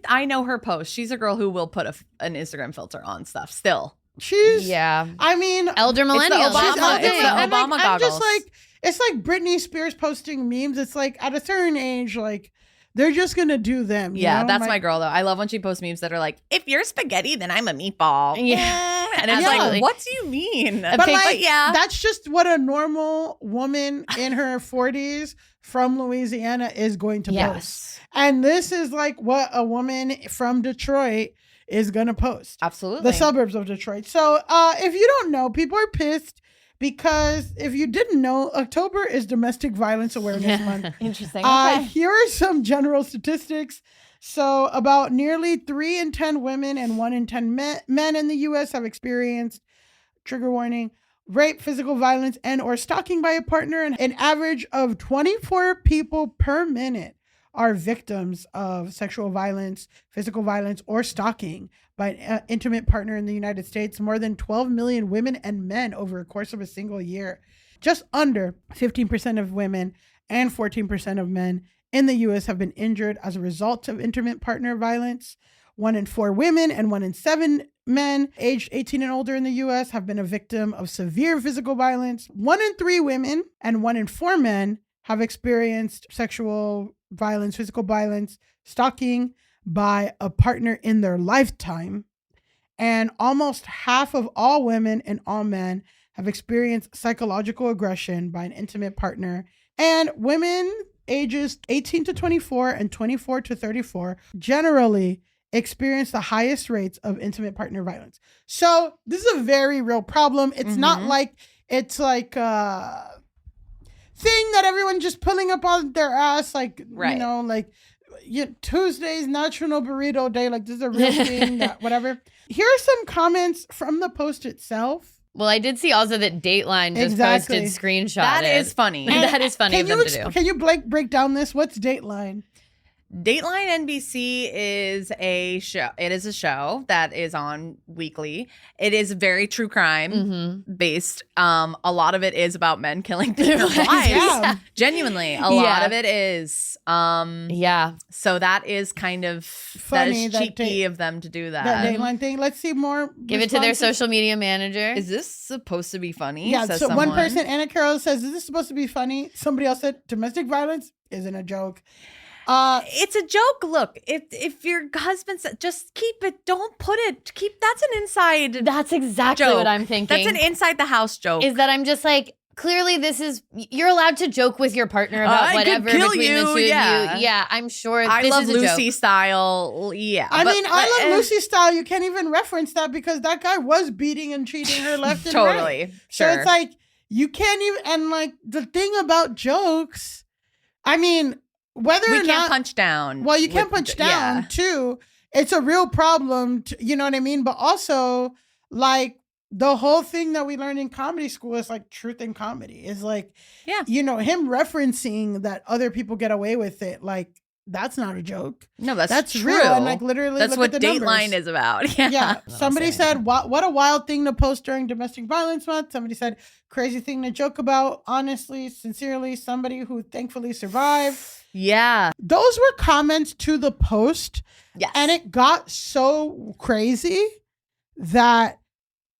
I know her post. She's a girl who will put an Instagram filter on stuff still. She's. yeah. I mean, Elder millennials. Obama- that's the whole it's thing. the and, Obama I'm just goggles. like, it's like Britney Spears posting memes. It's like at a certain age, like they're just gonna do them. Yeah, you know? that's my girl though. I love when she posts memes that are like, if you're spaghetti, then I'm a meatball. Yeah. And it's Absolutely. like, what do you mean? But like, that's just what a normal woman in her 40s from Louisiana is going to post. And this is like what a woman from Detroit is going to post. Absolutely. The suburbs of Detroit. So if you don't know, people are pissed because if you didn't know, October is Domestic Violence Awareness Month. Interesting. Okay. Here are some general statistics. So about nearly 3 in 10 women and 1 in 10 men in the U.S. have experienced, trigger warning, rape, physical violence, and or stalking by a partner. And an average of 24 people per minute are victims of sexual violence, physical violence, or stalking by an intimate partner in the United States. More than 12 million women and men over the course of a single year. Just under 15% of women and 14% of men in the U.S. have been injured as a result of intimate partner violence. 1 in 4 women and 1 in 7 men aged 18 and older in the U.S. have been a victim of severe physical violence. 1 in 3 women and 1 in 4 men have experienced sexual violence, physical violence, stalking by a partner in their lifetime. And almost half of all women and all men have experienced psychological aggression by an intimate partner. And women ages 18 to 24 and 24 to 34 generally experience the highest rates of intimate partner violence. So this is a very real problem. It's not like it's like a thing that everyone just pulling up on their ass, like, you know, like Tuesday's National Burrito Day. Like, this is a real thing, that whatever. Here are some comments from the post itself. Well, I did see also that Dateline just posted screenshots. That is funny. That is funny of them to do. Can you break down this? What's Dateline? Dateline NBC is a show. It is a show that is on weekly. It is very true crime based. A lot of it is about men killing their wives. Genuinely, a lot of it is. So that is kind of funny. That is cheeky of them to do that. That Dateline thing. Let's see more. Give it to their social media manager. Is this supposed to be funny? Yeah. So one person, Anna Carroll, says, "Is this supposed to be funny?" Somebody else said, "Domestic violence isn't a joke." It's a joke. Look, if your husband said, just keep it, don't put it. That's an inside. That's exactly joke. What I'm thinking. That's an inside the house joke. Is that I'm just like, clearly you're allowed to joke with your partner about whatever between the two of you. Yeah, I'm sure. I this love is a Lucy joke. style. Yeah, I love Lucy style. You can't even reference that because that guy was beating and cheating her left and right. Totally. So Sure. it's like you can't even. And like the thing about jokes, I mean. Whether we or can't not, punch down. Well, you can't punch down too. It's a real problem. You know what I mean? But also, like the whole thing that we learned in comedy school is like truth in comedy. Is like, you know, him referencing that other people get away with it. Like that's not a joke. No, that's true. Real. And like literally, that's look what at the Dateline numbers. is about. Yeah. Somebody said, what a wild thing to post during Domestic Violence Month. Somebody said, crazy thing to joke about. Honestly, sincerely, somebody who thankfully survived. Yeah. Those were comments to the post. Yes. And it got so crazy that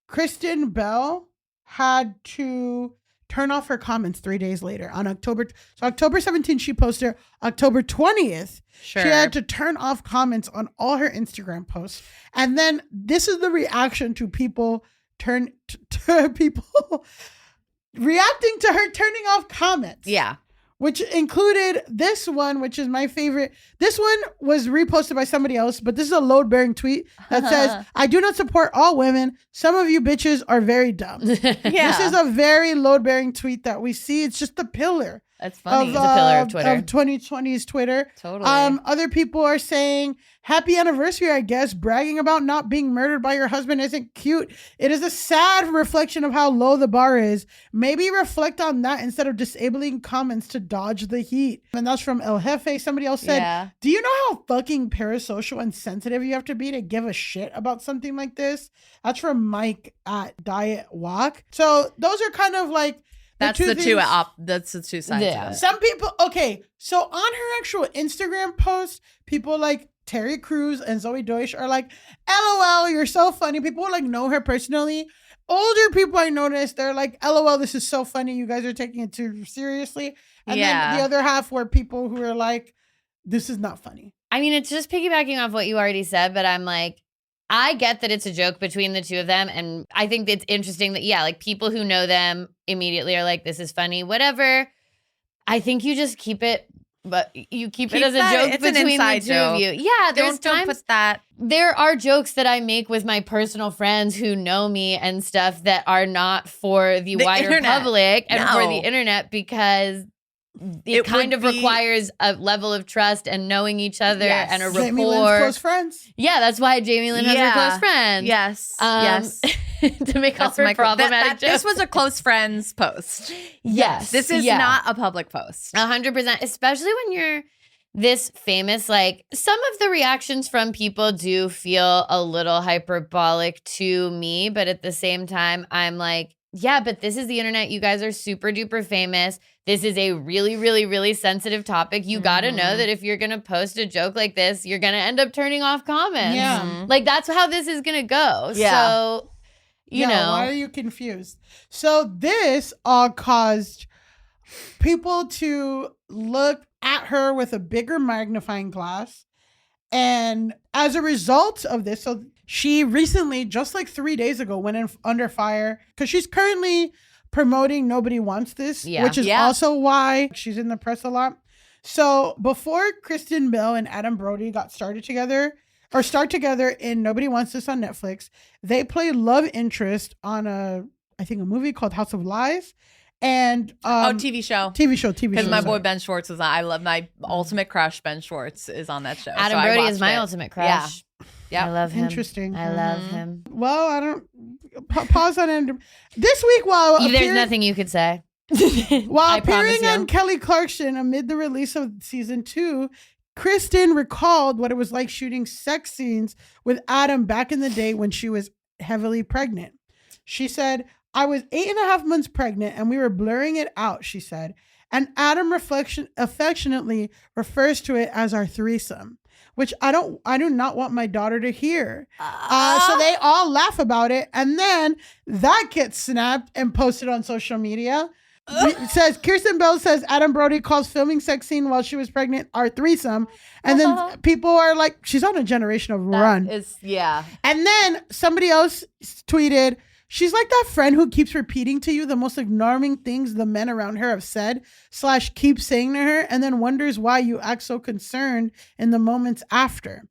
Kristen Bell had to turn off her comments 3 days later on October 17th, she posted. October 20th, she had to turn off comments on all her Instagram posts. And then this is the reaction to people people reacting to her turning off comments. Yeah. Which included this one, which is my favorite. This one was reposted by somebody else, but this is a load-bearing tweet that says, I do not support all women. Some of you bitches are very dumb. This is a very load-bearing tweet that we see. It's just the pillar. That's funny. It's a pillar of Twitter. Of 2020's Twitter. Totally. Other people are saying, happy anniversary, I guess. Bragging about not being murdered by your husband isn't cute. It is a sad reflection of how low the bar is. Maybe reflect on that instead of disabling comments to dodge the heat. And that's from El Jefe. Somebody else said, do you know how fucking parasocial and sensitive you have to be to give a shit about something like this? That's from Mike at Diet Walk. So those are kind of like, that's the two sides of it. Some people, okay, so on her actual Instagram post, people like Terry Crews and Zoe Deutsch are like, LOL, you're so funny. People like know her personally. Older people I noticed, they're like, LOL, this is so funny. You guys are taking it too seriously. And then the other half were people who are like, this is not funny. I mean, it's just piggybacking off what you already said, but I'm like, I get that it's a joke between the two of them. And I think it's interesting that, yeah, like people who know them immediately are like, this is funny, whatever. I think you just keep it, but you keep it as a joke between the two of you. Yeah, there's Don't put that. There are jokes that I make with my personal friends who know me and stuff that are not for the wider internet. public and for the No. internet because it kind of requires a level of trust and knowing each other Yes. and a Jamie Lynn's rapport. close friends. Yeah, that's why Jamie Lynn has her close friends. Yes. Yes. To make up That's for my problematic jokes. This was a close friends post. Yes. This is not a public post. 100%, especially when you're this famous. Like, some of the reactions from people do feel a little hyperbolic to me, but at the same time, I'm like, yeah, but this is the internet. You guys are super duper famous. This is a really, really, really sensitive topic. You got to know that if you're going to post a joke like this, you're going to end up turning off comments. Yeah. Like, that's how this is going to go. Yeah. So, you know. Why are you confused? So this all caused people to look at her with a bigger magnifying glass. And as a result of this, so she recently, just like 3 days ago, went in under fire because she's currently promoting Nobody Wants This, which is also why she's in the press a lot. So before Kristen Bell and Adam Brody start together in Nobody Wants This on Netflix, they play love interest on a movie called House of Lies. And TV show. Because my boy sorry. Ben Schwartz is on. I love my ultimate crush. Ben Schwartz is on that show. Adam so I Brody is watched my it. ultimate crush. Yeah. I love him. Interesting. I love him. Well, I don't pause on it. This week, while There's nothing you could say. while I promise appearing on you. Kelly Clarkson amid the release of season 2, Kristen recalled what it was like shooting sex scenes with Adam back in the day when she was heavily pregnant. She said, "I was 8.5 months pregnant and we were blurring it out," she said. And Adam affectionately refers to it as our threesome, which I do not want my daughter to hear. So they all laugh about it. And then that gets snapped and posted on social media. It says, Kirsten Bell says Adam Brody calls filming sex scene while she was pregnant our threesome. And then people are like, she's on a generational run. And then somebody else tweeted, "She's like that friend who keeps repeating to you the most alarming things the men around her have said / keep saying to her and then wonders why you act so concerned in the moments after."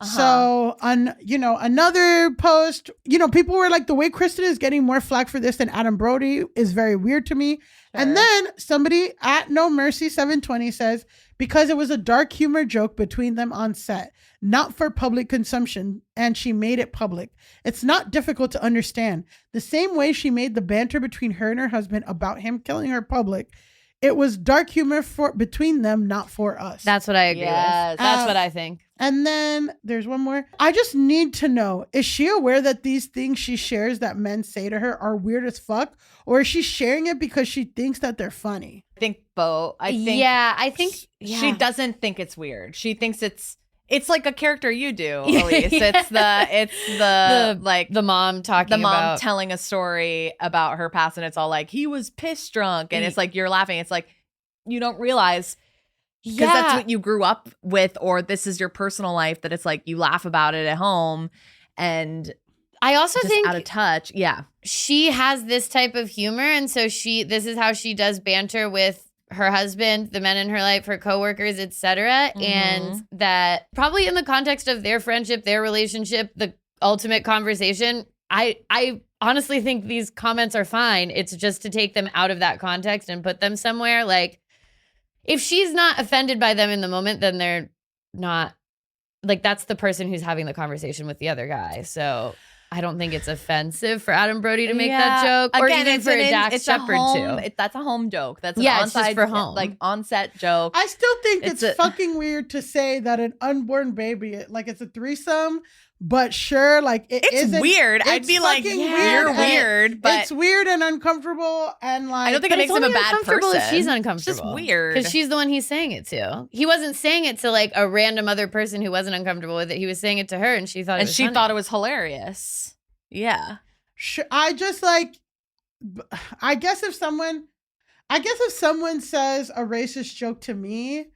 So another post, people were like, the way Kristen is getting more flack for this than Adam Brody is very weird to me. And then somebody at No Mercy 720 says, "Because it was a dark humor joke between them on set, not for public consumption, and she made it public. It's not difficult to understand. The same way she made the banter between her and her husband about him killing her public. It was dark humor between them, not for us." That's what I agree with. That's what I think. And then there's one more. "I just need to know, is she aware that these things she shares that men say to her are weird as fuck? Or is she sharing it because she thinks that they're funny?" I think both. I think she doesn't think it's weird. She thinks it's like a character you do, Elise. It's the mom talking the mom about telling a story about her past, and it's all like, he was piss drunk, and it's like you're laughing. It's like you don't realize because that's what you grew up with, or this is your personal life, that it's like you laugh about it at home, and I also just think out of touch. Yeah, she has this type of humor, and so this is how she does banter with her husband, the men in her life, her coworkers, etc. And that probably in the context of their friendship, their relationship, the ultimate conversation, I honestly think these comments are fine. It's just to take them out of that context and put them somewhere. Like, if she's not offended by them in the moment, then they're not, like, that's the person who's having the conversation with the other guy. So I don't think it's offensive for Adam Brody to make that joke, or again, even for Dax Shepard too. That's a home joke. That's it's just for home, like on-set joke. I still think it's fucking weird to say that an unborn baby, like, it's a threesome, but sure, like, it's weird. I'd be like, you're weird, but it's weird and uncomfortable, and like, I don't think it makes him a bad person. If she's uncomfortable. It's just weird because she's the one he's saying it to. He wasn't saying it to like a random other person who wasn't uncomfortable with it. He was saying it to her, and she thought thought it was hilarious. Yeah. I just like, I guess if someone says a racist joke to me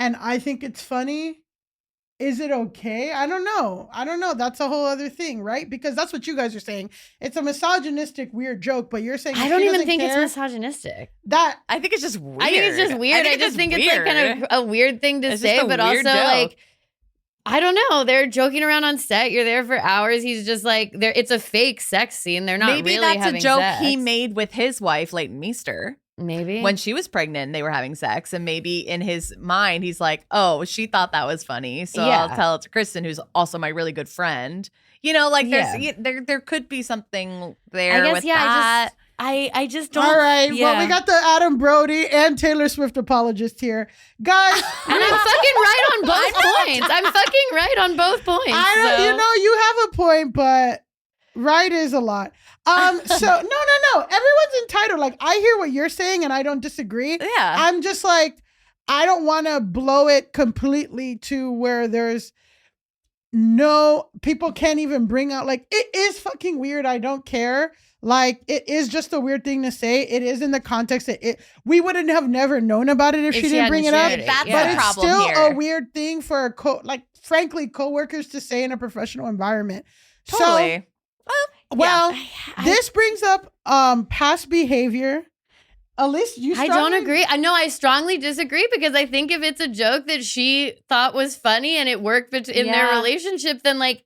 and I think it's funny, is it okay? I don't know. That's a whole other thing, right? Because that's what you guys are saying. It's a misogynistic, weird joke, but you're saying I don't even think it's misogynistic. I think it's just weird. I think it's just weird. I just think it's like kind of a weird thing to say, but also like, I don't know. They're joking around on set. You're there for hours. He's just like, it's a fake sex scene. They're not Maybe really that's having a joke sex. he made with his wife, Leighton Meester. Maybe. When she was pregnant, they were having sex. And maybe in his mind, he's like, oh, she thought that was funny. So I'll tell it to Kristen, who's also my really good friend. You know, like there could be something there with that. I just don't. All right. Well, we got the Adam Brody and Taylor Swift apologist here. Guys. And I'm fucking right on both points. I'm fucking right on both points. You have a point, but right is a lot. So no. Everyone's entitled. Like, I hear what you're saying and I don't disagree. Yeah. I'm just like, I don't want to blow it completely to where there's people can't even bring out, like, it is fucking weird. I don't care. Like, it is just a weird thing to say. It is in the context that we wouldn't have never known about it if she didn't bring it up. That's but the it's problem still here. a weird thing for frankly, coworkers to say in a professional environment. Totally. This brings up past behavior. Elise, I don't agree. I strongly disagree because I think if it's a joke that she thought was funny and it worked in their relationship, then like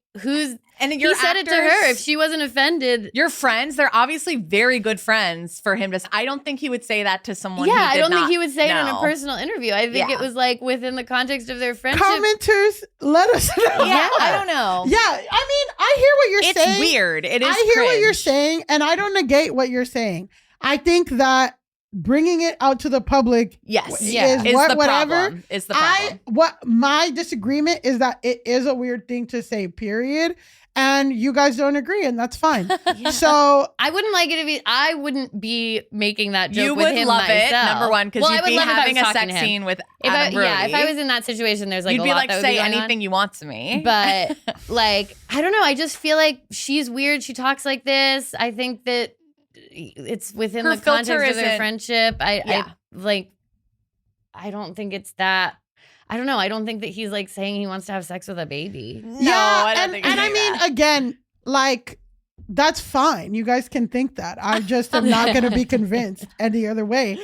And he said it to her. If she wasn't offended, your friends, they're obviously very good friends for him to. I don't think he would say that to someone. Yeah, I don't think he would say it in a personal interview. I think it was like within the context of their friendship. Commenters, let us know. Yeah, I don't know. Yeah, I mean, I hear what you're saying. It's weird. It is. I hear what cringe. you're saying, and I don't negate what you're saying. I think that bringing it out to the public is the whatever. It's the problem. What my disagreement is that it is a weird thing to say, period. And you guys don't agree, and that's fine. So I wouldn't like it if I wouldn't be making that joke you with would him love myself. it, number one, because you'd be having a sex to scene with Adam Brody. Yeah, if I was in that situation, there's like you'd a be lot like, that would say be going anything on. you want to me. But like, I don't know. I just feel like she's weird. She talks like this. I think that it's within Her the context filter of their isn't- friendship. I don't think it's that. I don't know. I don't think that he's like saying he wants to have sex with a baby. No, I don't think and I mean, again, like, that's fine. You guys can think that. I just am not going to be convinced any other way.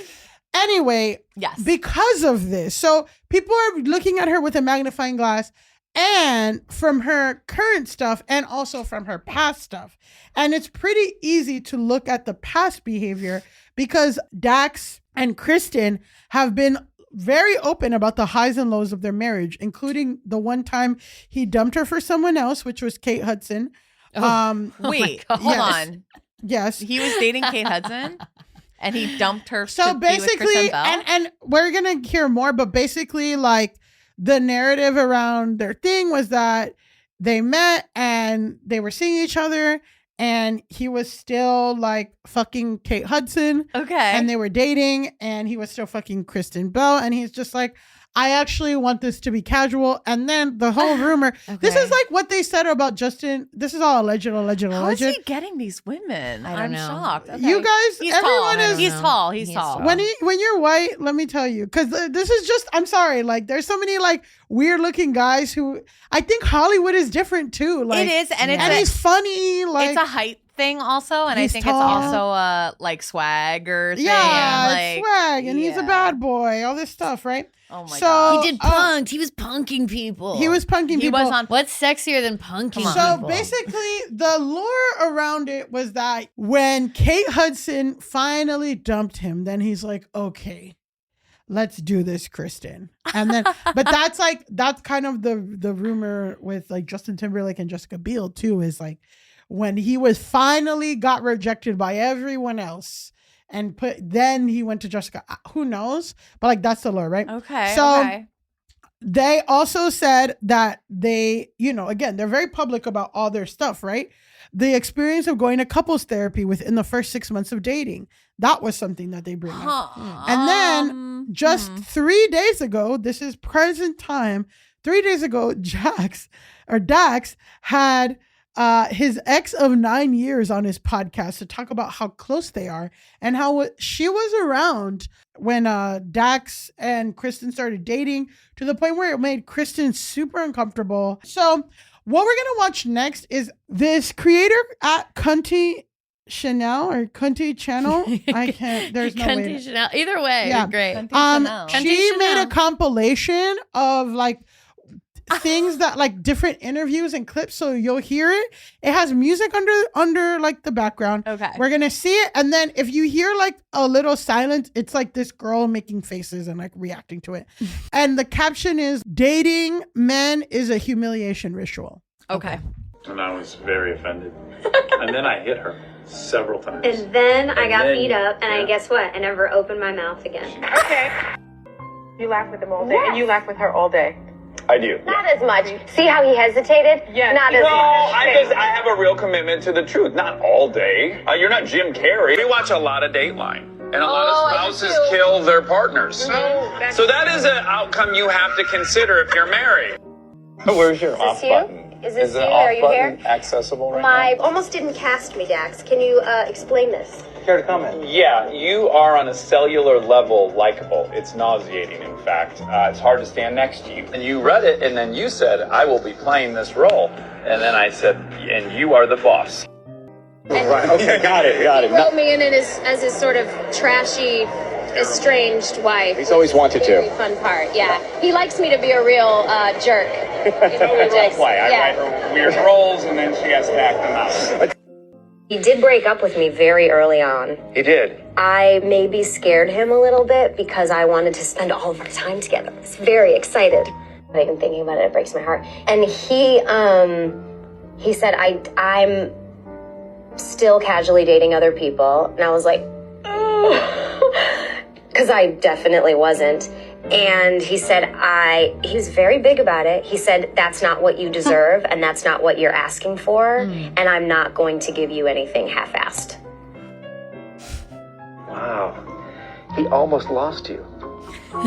Anyway, yes, because of this, so people are looking at her with a magnifying glass, and from her current stuff and also from her past stuff. And it's pretty easy to look at the past behavior because Dax and Kristen have been very open about the highs and lows of their marriage, including the one time he dumped her for someone else, which was Kate Hudson. Wait, hold on. Yes. He was dating Kate Hudson and he dumped her So to be with basically, Kristen Bell? and we're going to hear more, but basically, like, the narrative around their thing was that they met and they were seeing each other and he was still like fucking Kate Hudson. Okay. And they were dating and he was still fucking Kristen Bell. And he's just like, I actually want this to be casual. And then the whole rumor, this is like what they said about Justin. This is all alleged. How is he getting these women? I'm know. shocked. Okay. You guys, He's everyone tall. is. He's tall. When you're white, let me tell you, because this is just, I'm sorry, like there's so many like weird looking guys who, I think Hollywood is different too. Like, it is, and he's funny. Like, it's a height thing also, and I he's think tall. it's also a like swagger thing. Yeah, like, it's swag, and he's a bad boy, all this stuff, right? Oh my So, god. He did punked. He was punking people. He was punking He people. was on. What's sexier than punking So people? basically, the lore around it was that when Kate Hudson finally dumped him, then he's like, okay, let's do this, Kristen. And then, but that's kind of the rumor with like Justin Timberlake and Jessica Biel too, is like when he was finally got rejected by everyone else and then he went to Jessica. Who knows? But like that's the lore, right? Okay. So they also said that they, again, they're very public about all their stuff, right? The experience of going to couples therapy within the first 6 months of dating. That was something that they bring up. And then just 3 days ago, this is present time, 3 days ago, Dax had his ex of 9 years on his podcast to talk about how close they are and how she was around when Dax and Kristen started dating, to the point where it made Kristen super uncomfortable. So what we're gonna watch next is this creator at Cunty Chanel or Cunty Channel. I can't. There's no way. Cunty Chanel. Either way, Yeah. great. She made a compilation of like things that like different interviews and clips, so you'll hear it. It has music under like the background. Okay. We're gonna see it, and then if you hear like a little silence, it's like this girl making faces and like reacting to it. And the caption is, "Dating men is a humiliation ritual." Okay. And I was very offended. And then I hit her several times. And then I got beat up, and I guess what? I never opened my mouth again. Okay. You laugh with him all day, and you laugh with her all day. I do. Not as much. See how he hesitated? Yeah. Not as much. I have a real commitment to the truth. Not all day. You're not Jim Carrey. We watch a lot of Dateline. And a lot of spouses kill their partners. So that is an outcome you have to consider if you're married. Where's your off button? Is this you? Are you here? Accessible right My almost didn't cast me, Dax. Can you explain this? Care to comment? Yeah, you are on a cellular level likable. It's nauseating, in fact. It's hard to stand next to you. And you read it, and then you said, I will be playing this role. And then I said, and you are the boss. Right, okay, got it. He wrote me in as his sort of trashy, estranged wife. He's always wanted to. Very fun part, yeah. He likes me to be a real jerk. I write her weird roles, and then she has to act them out. He did break up with me very early on. He did. I maybe scared him a little bit because I wanted to spend all of our time together. I was very excited. But even thinking about it, it breaks my heart. And he said, I'm still casually dating other people. And I was like, because I definitely wasn't. And he said, he was very big about it. He said, that's not what you deserve, and that's not what you're asking for, and I'm not going to give you anything half-assed. Wow. He almost lost you.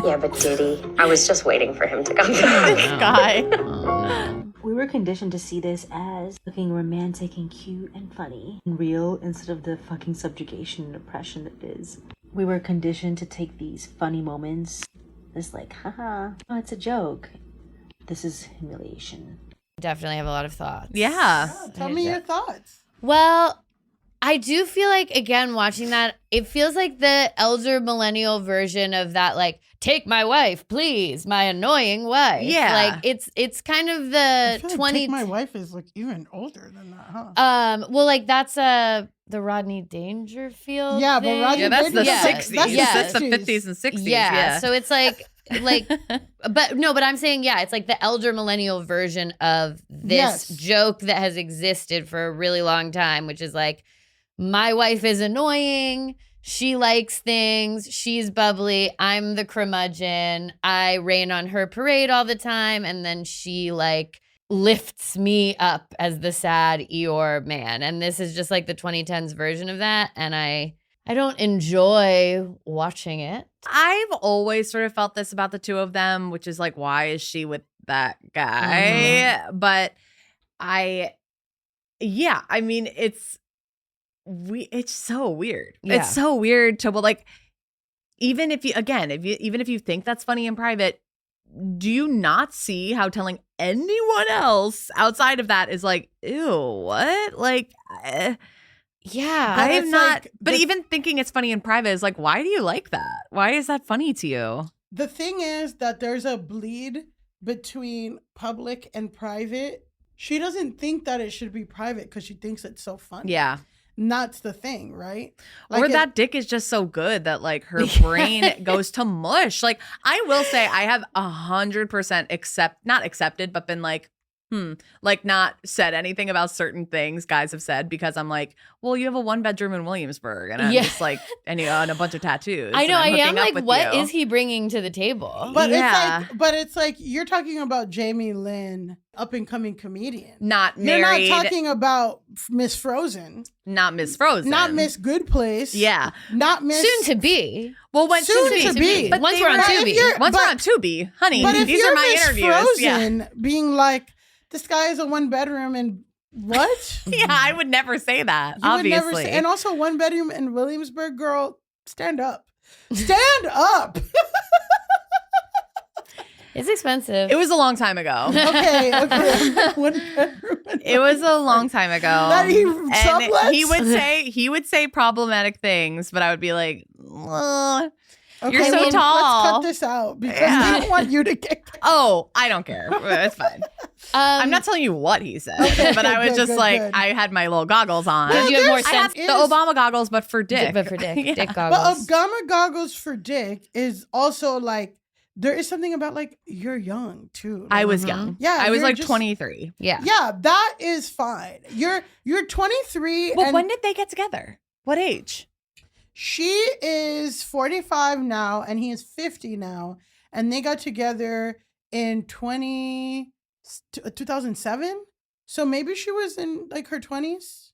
Yeah, but did he? I was just waiting for him to come back. This guy. We were conditioned to see this as looking romantic and cute and funny and real instead of the fucking subjugation and oppression it is. We were conditioned to take these funny moments as like, haha, oh, it's a joke. This is humiliation. Definitely have a lot of thoughts. Yeah. Tell me your thoughts. Well, I do feel like, again, watching that, it feels like the elder millennial version of that, like, take my wife, please, my annoying wife. Yeah. Like, it's kind of I the feel like 20... Take My Wife is like even older than that, huh? Well, like, that's the Rodney Dangerfield Yeah, but thing. Rodney That's the Dangerfield- 60s. that's That's the the 60s. 50s and 60s. Yeah, so it's like, but I'm saying, yeah, it's like the elder millennial version of this joke that has existed for a really long time, which is like, my wife is annoying, she likes things, she's bubbly, I'm the curmudgeon, I rain on her parade all the time, and then she like lifts me up as the sad Eeyore man. And this is just like the 2010s version of that, and I don't enjoy watching it. I've always sort of felt this about the two of them, which is like, why is she with that guy? But I mean, it's so weird. Yeah. It's so weird to, well, like, even if you think that's funny in private, do you not see how telling anyone else outside of that is like, ew, what? Like, Yeah. I am not, like but even thinking it's funny in private is like, why do you like that? Why is that funny to you? The thing is that there's a bleed between public and private. She doesn't think that it should be private because she thinks it's so funny. Yeah. And that's the thing, right? Or that dick is just so good that like her brain goes to mush. Like, I will say I have 100% not accepted, but been like, like not said anything about certain things guys have said because I'm like, well, you have a 1-bedroom in Williamsburg and I'm just like, and a bunch of tattoos. I know. I am like, what you. is he bringing to the table? But it's like you're talking about Jamie Lynn, up and coming comedian. Not married. You're not talking about Miss Frozen. Not Miss Frozen. Not Miss Good Place. Yeah. Not Miss Soon to be. Well, when soon to be. But once we're on Tubi. Once we're on Tubi, honey. But if these you're are my Miss interviews. Frozen being like, this guy is a 1-bedroom and what? Yeah, I would never say that. You would obviously. never say, and also 1-bedroom in Williamsburg, girl, stand up. Stand up. It's expensive. It was a long time ago. Okay. It was a long time ago. That he sublets? he would say problematic things, but I would be like, "Ugh, Okay, you're so tall." Let's cut this out because I don't want you to get. Oh, I don't care. It's fine. I'm not telling you what he said, but I was just like, I had my little goggles on. Well, you have more I had sense. the Obama goggles, but for dick. But for dick. Yeah. Dick But goggles. Obama goggles for dick is also like there is something about like you're young too. I was young. Yeah, I was you're like just- 23. Yeah. Yeah, that is fine. You're 23. Well, and when did they get together? What age? she is 45 now and he is 50 now, and they got together in 2007. So maybe she was in like her 20s.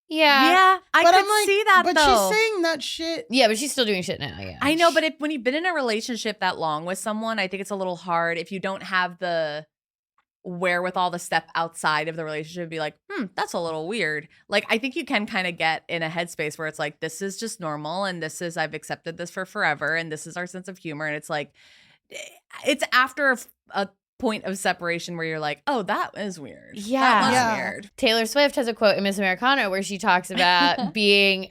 Yeah. I But could I'm like, see that but though. she's saying that shit. Yeah, but she's still doing shit now. Yeah. I know, but when you've been in a relationship that long with someone, I think it's a little hard if you don't have the wherewithal to step outside of the relationship and be like, that's a little weird. Like, I think you can kind of get in a headspace where it's like, this is just normal and this is, I've accepted this for forever and this is our sense of humor. And it's like, it's after a point of separation where you're like, oh, that is weird. Yeah. That was Yeah. weird. Taylor Swift has a quote in Miss Americana where she talks about being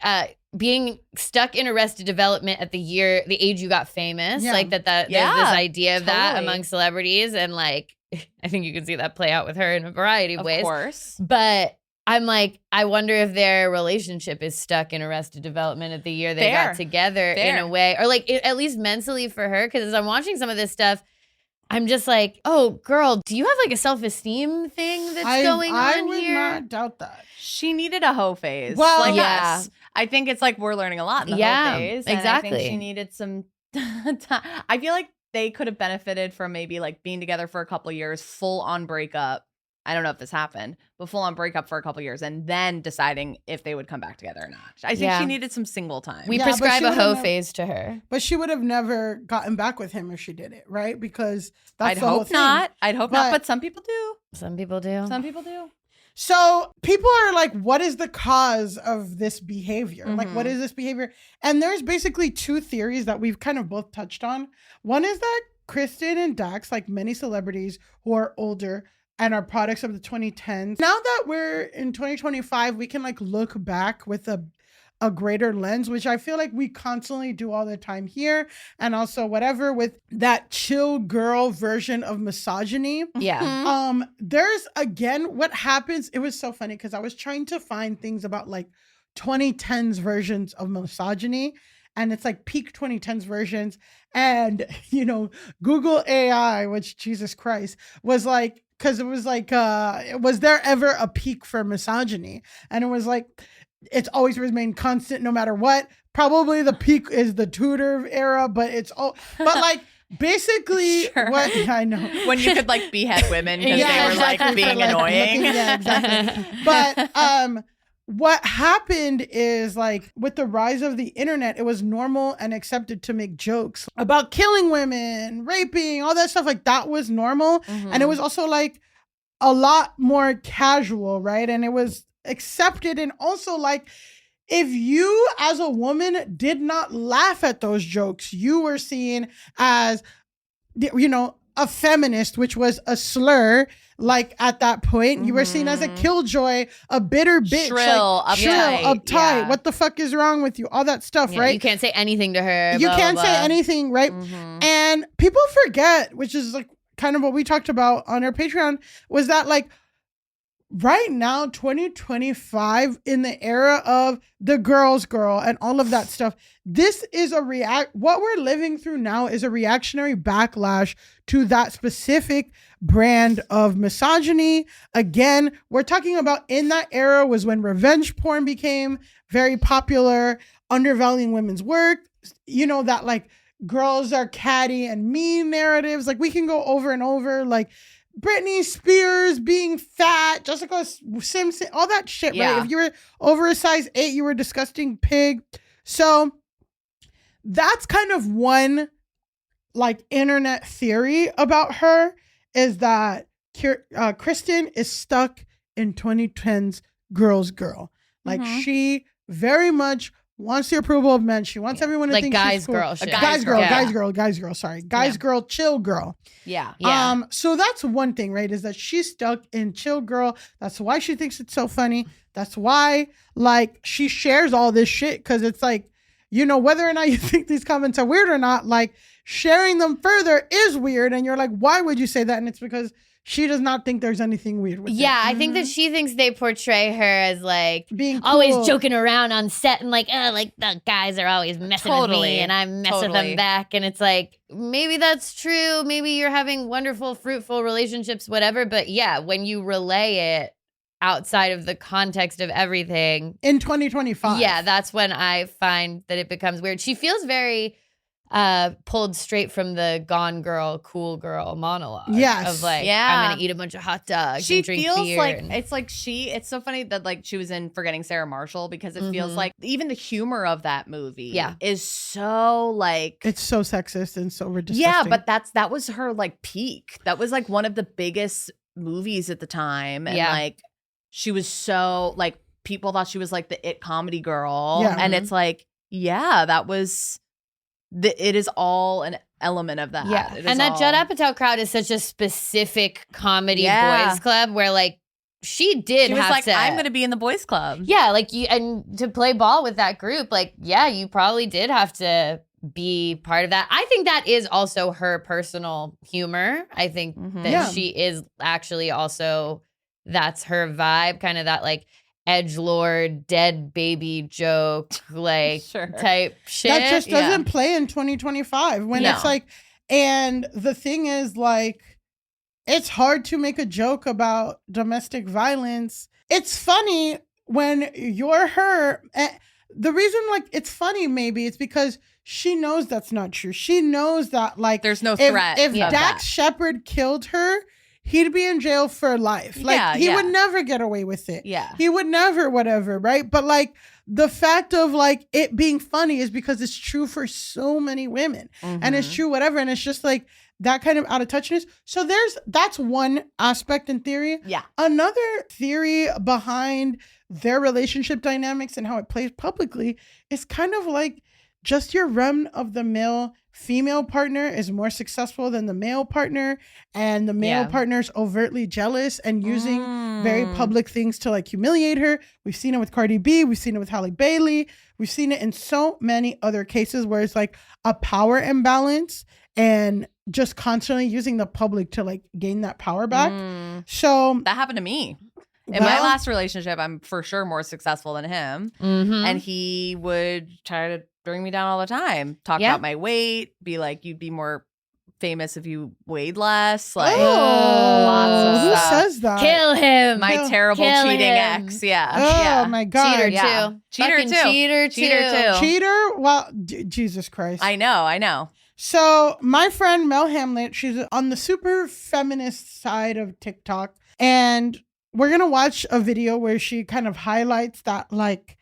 stuck in Arrested Development at the age you got famous. Yeah. Like there's this Yeah, idea of that totally. among celebrities, and like I think you can see that play out with her in a variety of ways. Of course. But I'm like, I wonder if their relationship is stuck in Arrested Development at the year they Fair. got together in Fair. a way, or like at least mentally for her. Because as I'm watching some of this stuff, I'm just like, oh, girl, do you have like a self-esteem thing that's going I on would here? not doubt that. She needed a hoe phase. Well, like yeah. us. I think it's like we're learning a lot in the Yeah, hoe phase. And I think exactly. she needed some time. I feel like they could have benefited from maybe like being together for a couple years, full on breakup. I don't know if this happened, but full on breakup for a couple years and then deciding if they would come back together or not. I think Yeah. she needed some single time. We Yeah, but prescribe she a would've hoe never- phase to her. But she would have never gotten back with him if she did it, right? Because that's I'd the whole hope thing. not. I'd hope not, But- but some people do. Some people do. Some people do. So people are like, what is the cause of this behavior? Like, what is this behavior? And there's basically two theories that we've kind of both touched on. One is that Kristen and Dax, like many celebrities who are older and are products of the 2010s. Now that we're in 2025, we can like look back with a greater lens, which I feel like we constantly do all the time here. And also whatever with that chill girl version of misogyny. Yeah. There's again what happens. It was so funny because I was trying to find things about like 2010s versions of misogyny, and it's like peak 2010s versions. And Google AI, which Jesus Christ was like, because it was like, was there ever a peak for misogyny? And it was like, it's always remained constant no matter what. Probably the peak is the Tudor era, but like basically Sure. what I know. When you could like behead women because Yeah, they were exactly, like being for, like, annoying. looking- yeah, exactly. But what happened is like with the rise of the internet, it was normal and accepted to make jokes about killing women, raping, all that stuff. Like that was normal. And it was also like a lot more casual, right? And it was accepted. And also like, if you as a woman did not laugh at those jokes, you were seen as, a feminist, which was a slur. Like at that point, you were seen as a killjoy, a bitter bitch, Shrill, like, uptight, uptight. yeah. What the fuck is wrong with you? All that stuff, Yeah, right? You can't say anything to her. You blah, can't blah, say blah. anything, right? And people forget, which is like kind of what we talked about on our Patreon, was that like right now, 2025, in the era of the girl's girl and all of that stuff, this is what we're living through now is a reactionary backlash to that specific brand of misogyny. Again, we're talking about in that era was when revenge porn became very popular, undervaluing women's work, that like girls are catty and mean narratives. Like we can go over and over, like Britney Spears being fat, Jessica Simpson, all that shit, Yeah. right? If you were over a size 8, you were a disgusting pig. So that's kind of one like internet theory about her, is that Kristen is stuck in 2010's girl's girl. Like she very much wants the approval of men. She wants everyone to Like think guys, she's cool. girl shit. Guys, girl, Yeah. guys, girl. Sorry, guys, girl, chill, girl. Yeah. So that's one thing, right? Is that she's stuck in chill, girl. That's why she thinks it's so funny. That's why, like, she shares all this shit because it's like, you know, whether or not you think these comments are weird or not, like, sharing them further is weird. And you're like, why would you say that? And it's because she does not think there's anything weird with it. Yeah, I think that she thinks they portray her as like being always cool. joking around on set and like, oh, like the guys are always messing with me and I mess with them back. And it's like, maybe that's true. Maybe you're having wonderful, fruitful relationships, whatever. But yeah, when you relay it outside of the context of everything in 2025, yeah, that's when I find that it becomes weird. She feels very pulled straight from the Gone Girl, Cool Girl monologue. Yes. Of like, I'm going to eat a bunch of hot dogs She and drink feels beer. like it's so funny that like she was in Forgetting Sarah Marshall because it feels like even the humor of that movie is so like it's so sexist and so disgusting. Yeah, but that was her like peak. That was like one of the biggest movies at the time. And like she was so like people thought she was like the it comedy girl. Yeah. And it's like, yeah, that was it is all an element of that. Yeah. It is And that all- Judd Apatow crowd is such a specific comedy Yeah. boys club where like she did She was have like, to. I'm going to be in the boys club. Yeah, like you, and to play ball with that group, like, yeah, you probably did have to be part of that. I think that is also her personal humor. I think that she is actually also, that's her vibe, kind of that like edgelord, dead baby joke, like type shit. That just doesn't play in 2025 when it's like, and the thing is like, it's hard to make a joke about domestic violence. It's funny when you're her. The reason like it's funny maybe it's because she knows that's not true. She knows that like there's no threat. If of Dax that. Shepard killed her, he'd be in jail for life. Like he would never get away with it. Yeah. He would never whatever, right? But like the fact of like it being funny is because it's true for so many women. And it's true whatever. And it's just like that kind of out of touchness. So that's one aspect in theory. Yeah. Another theory behind their relationship dynamics and how it plays publicly is kind of like just your run of the mill female partner is more successful than the male partner, and the male partner is overtly jealous and using very public things to like humiliate her. We've seen it with Cardi B. We've seen it with Halle Bailey. We've seen it in so many other cases where it's like a power imbalance and just constantly using the public to like gain that power back. So that happened to me. In my last relationship, I'm for sure more successful than him. And he would try to bring me down all the time. Talk about my weight, be like, you'd be more famous if you weighed less. Like lots of who stuff. says that? Kill him. My terrible Kill cheating him. ex. Yeah. Oh yeah. my God. Cheater Yeah. too. Cheater Fucking too. Cheater too. Cheater too. Cheater? Well, Jesus Christ. I know. So my friend Mel Hamlet, she's on the super feminist side of TikTok, and we're going to watch a video where she kind of highlights that like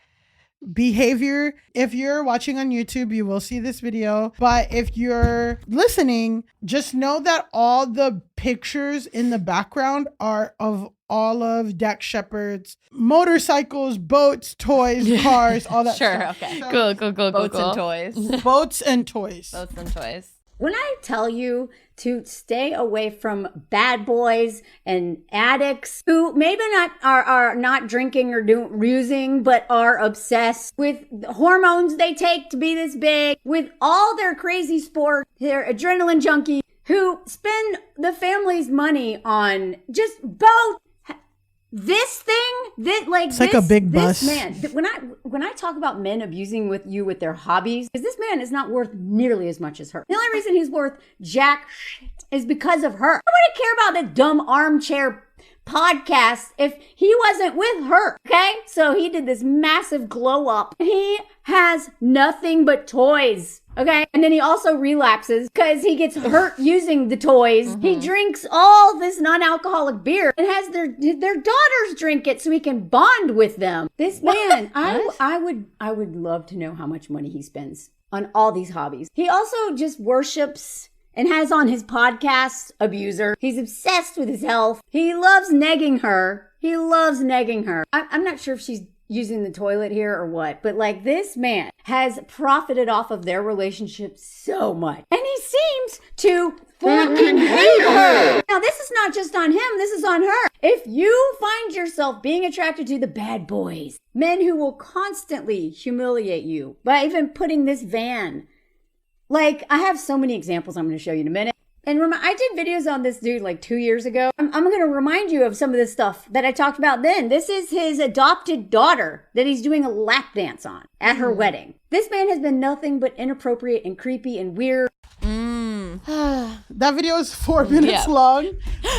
behavior. If you're watching on YouTube, you will see this video. But if you're listening, just know that all the pictures in the background are of all of Dax Shepard's motorcycles, boats, toys, cars, all that stuff. Okay. Cool. Boats and toys. Boats and toys. Boats and toys. When I tell you to stay away from bad boys and addicts who maybe are not drinking or using, but are obsessed with the hormones they take to be this big, with all their crazy sports, their adrenaline junkie, who spend the family's money on just both. This thing, it's like a big bus. This man, when I talk about men abusing with their hobbies, because this man is not worth nearly as much as her. The only reason he's worth jack shit is because of her. Nobody care about that dumb armchair podcast if he wasn't with her. Okay, so he did this massive glow up. He has nothing but toys. Okay. And then he also relapses because he gets hurt using the toys. He drinks all this non-alcoholic beer and has their daughters drink it so he can bond with them. This man, I would love to know how much money he spends on all these hobbies. He also just worships and has on his podcast Abuser. He's obsessed with his health. He loves negging her. I'm not sure if she's using the toilet here or what, but like this man has profited off of their relationship so much. And he seems to fucking hate her. Now, this is not just on him, this is on her. If you find yourself being attracted to the bad boys, men who will constantly humiliate you by even putting this van, like, I have so many examples I'm going to show you in a minute. And I did videos on this dude like 2 years ago. I'm going to remind you of some of the stuff that I talked about then. This is his adopted daughter that he's doing a lap dance on at her wedding. This man has been nothing but inappropriate and creepy and weird. That video is 4 minutes long,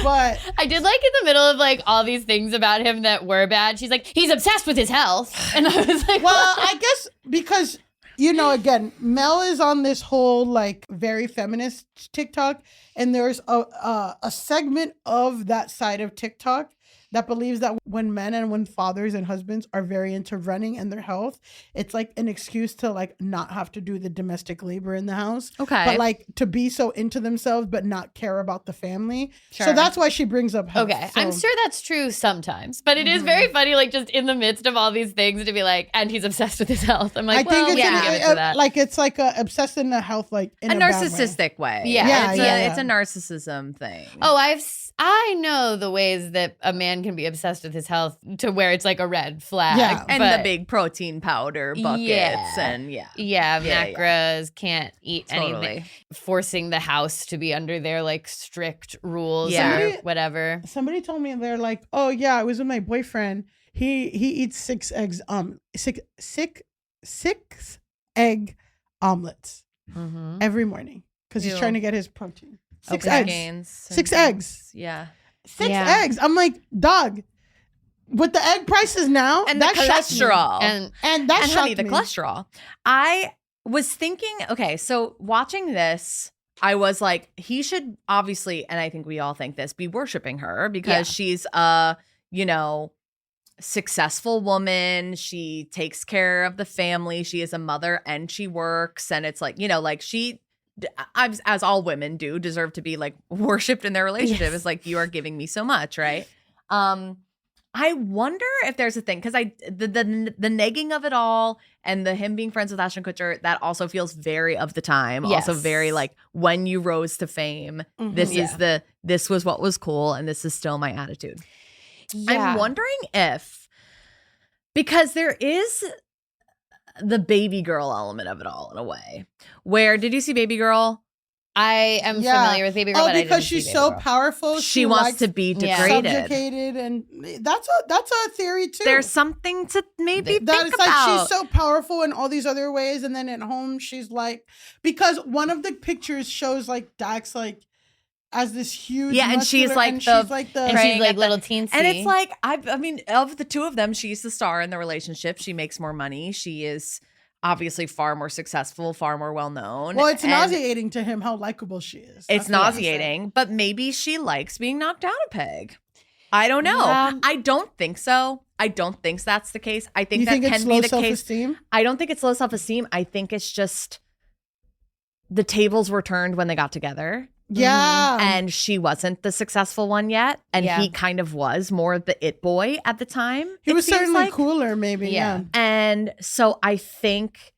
but I did like in the middle of like all these things about him that were bad. She's like, he's obsessed with his health. And I was like, well, I guess because, you know, again, Mel is on this whole like very feminist TikTok, and there's a segment of that side of TikTok that believes that when men and when fathers and husbands are very into running and their health, it's like an excuse to like not have to do the domestic labor in the house. Okay. But like to be so into themselves but not care about the family. Sure. So that's why she brings up health. Okay, So- I'm sure that's true sometimes, but it is very funny, like just in the midst of all these things, to be like, and he's obsessed with his health. I'm like, I think well, it's give it to that. like it's like obsessed in the health, like in A a bad narcissistic way. Yeah. It's a narcissism thing. Oh, I know the ways that a man can be obsessed with his health to where it's like a red flag. Yeah. And but the big protein powder buckets and macros, can't eat anything, Totally. forcing the house to be under their like strict rules Yeah. or whatever. Somebody told me they're like, oh yeah, I was with my boyfriend. He eats 6 eggs, six egg omelets every morning because he's Ew. trying to get his protein. 6 Okay. eggs. Gains and 6 things. eggs. Yeah. 6 Yeah. eggs. I'm like, dog. With the egg prices now, And the that shocks me. cholesterol. And that and shocked honey, the me. cholesterol. I was thinking, okay, so watching this, I was like, he should obviously, and I think we all think this, be worshiping her because she's a, you know, successful woman. She takes care of the family. She is a mother and she works. And it's like, you know, like she, as all women do, deserve to be like worshipped in their relationship. Yes. It's like, you are giving me so much, right? I wonder if there's a thing because the negging of it all and the him being friends with Ashton Kutcher, that also feels very of the time. Yes. Also very like when you rose to fame, this was what was cool and this is still my attitude. I'm wondering if, because there is the baby girl element of it all in a way. Where did you see Baby Girl? I am familiar with Baby Girl, but I because didn't see she's Baby so Girl. powerful. She wants likes to be degraded. subjugated, and that's a theory too. There's something to maybe that think it's like about. she's so powerful in all these other ways, and then at home she's like, because one of the pictures shows like Dax like as this huge and she's muscular- like and the she's like the and praying she's like at the- little teensy. And it's like I mean, of the two of them, she's the star in the relationship. She makes more money. She is obviously far more successful, far more well known. well, it's And nauseating to him how likable she is. It's That's what I'm saying. nauseating, but maybe she likes being knocked down a peg. I don't know. Yeah. I don't think so. I don't think that's the case. I think You that think it's can low be the case. self-esteem? I don't think it's low self-esteem. I think it's just the tables were turned when they got together. Yeah, And she wasn't the successful one yet. And Yeah. he kind of was more the it boy at the time. he it was seems certainly like. cooler, maybe. Yeah. And so I think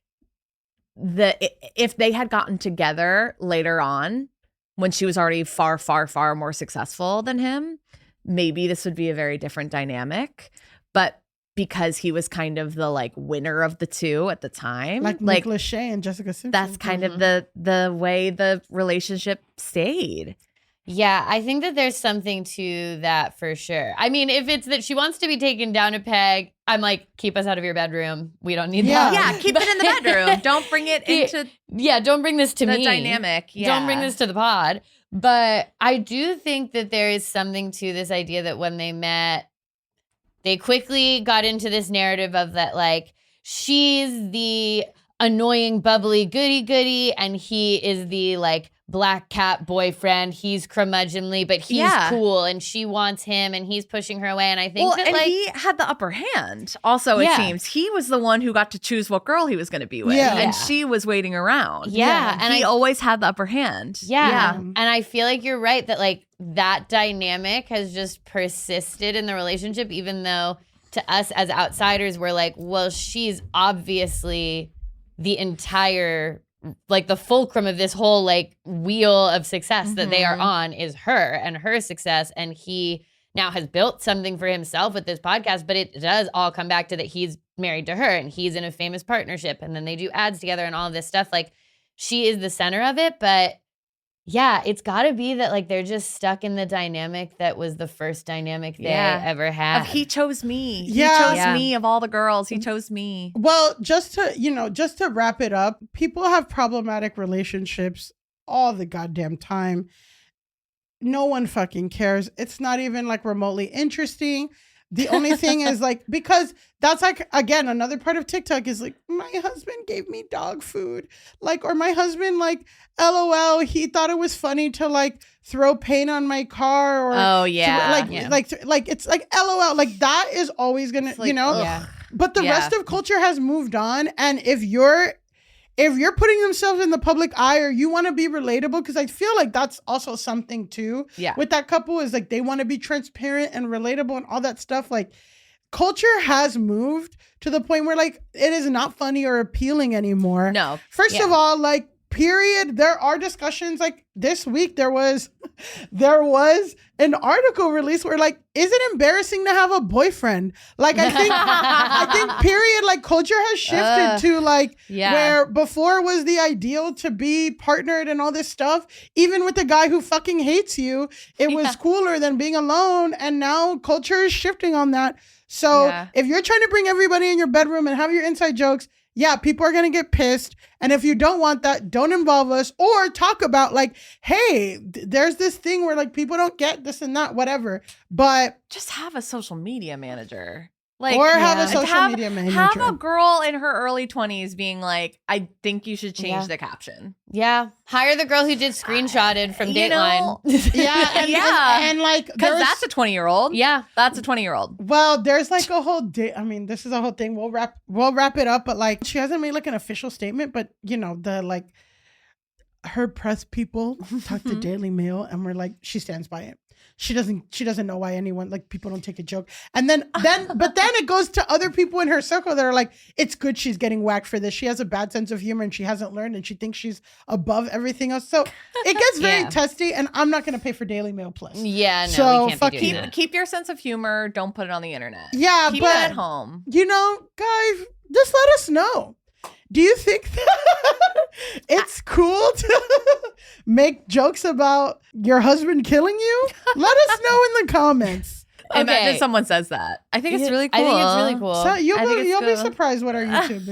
if they had gotten together later on, when she was already far, far, far more successful than him, maybe this would be a very different dynamic. But because he was kind of the like winner of the two at the time, like Nick Lachey and Jessica Simpson. that's kind of the way the relationship stayed. Yeah, I think that there's something to that for sure. I mean, if it's that she wants to be taken down a peg, I'm like, keep us out of your bedroom. We don't need that. Yeah, keep it in the bedroom. Don't bring it into don't bring this to the me. dynamic. Yeah. Don't bring this to the pod. But I do think that there is something to this idea that when they met, they quickly got into this narrative of that, like, she's the annoying, bubbly goody-goody, and he is the, like, black cat boyfriend. He's curmudgeonly, but he's cool, and she wants him, and he's pushing her away. And I think that, and like, he had the upper hand. Also, it seems he was the one who got to choose what girl he was going to be with, and she was waiting around. Yeah, and he always had the upper hand. Yeah. And I feel like you're right that like that dynamic has just persisted in the relationship, even though to us as outsiders, we're like, well, she's obviously the entire, like the fulcrum of this whole like wheel of success that they are on is her and her success. And he now has built something for himself with this podcast, but it does all come back to that he's married to her and he's in a famous partnership and then they do ads together and all of this stuff. Like she is the center of it, but yeah, it's got to be that like they're just stuck in the dynamic that was the first dynamic they ever had. He chose me. Yeah. He chose me of all the girls. He chose me. Well, just to wrap it up, people have problematic relationships all the goddamn time. No one fucking cares. It's not even like remotely interesting. The only thing is like, because that's like, again, another part of TikTok is like, my husband gave me dog food. Like, or my husband, like, LOL, he thought it was funny to like throw paint on my car. Or like, it's like LOL. Like that is always gonna, but the rest of culture has moved on. And if you're putting themselves in the public eye or you want to be relatable, because I feel like that's also something too with that couple is like they want to be transparent and relatable and all that stuff. Like culture has moved to the point where like it is not funny or appealing anymore. No. First of all, like period, there are discussions like this week there was an article released where like, is it embarrassing to have a boyfriend? Like I think period, like culture has shifted to like where before was the ideal to be partnered and all this stuff. Even with the guy who fucking hates you, it was cooler than being alone. And now culture is shifting on that. So if you're trying to bring everybody in your bedroom and have your inside jokes, people are going to get pissed. And if you don't want that, don't involve us or talk about like, hey, there's this thing where like people don't get this and that, whatever. But just have a social media manager. Like, or have a social media manager. Have a girl in her early 20s being like, I think you should change the caption. Yeah. Hire the girl who did screenshotted from Dateline. And like, because that's a 20-year-old. Yeah. That's a 20-year-old. Well, there's like a whole this is a whole thing. We'll wrap it up. But like, she hasn't made like an official statement, but her press people talked to Daily Mail and we're like, she stands by it. She doesn't know why anyone, like, people don't take a joke. And then it goes to other people in her circle that are like, it's good she's getting whacked for this. She has a bad sense of humor and she hasn't learned and she thinks she's above everything else. So it gets very testy and I'm not going to pay for Daily Mail Plus. Yeah, no, so we can't be doing that. Keep your sense of humor. Don't put it on the internet. Yeah, keep but it at home. Guys, just let us know. Do you think that it's cool to make jokes about your husband killing you? Let us know in the comments. Imagine someone says that. I think it's really cool. I think it's really cool. So you'll be surprised what our YouTube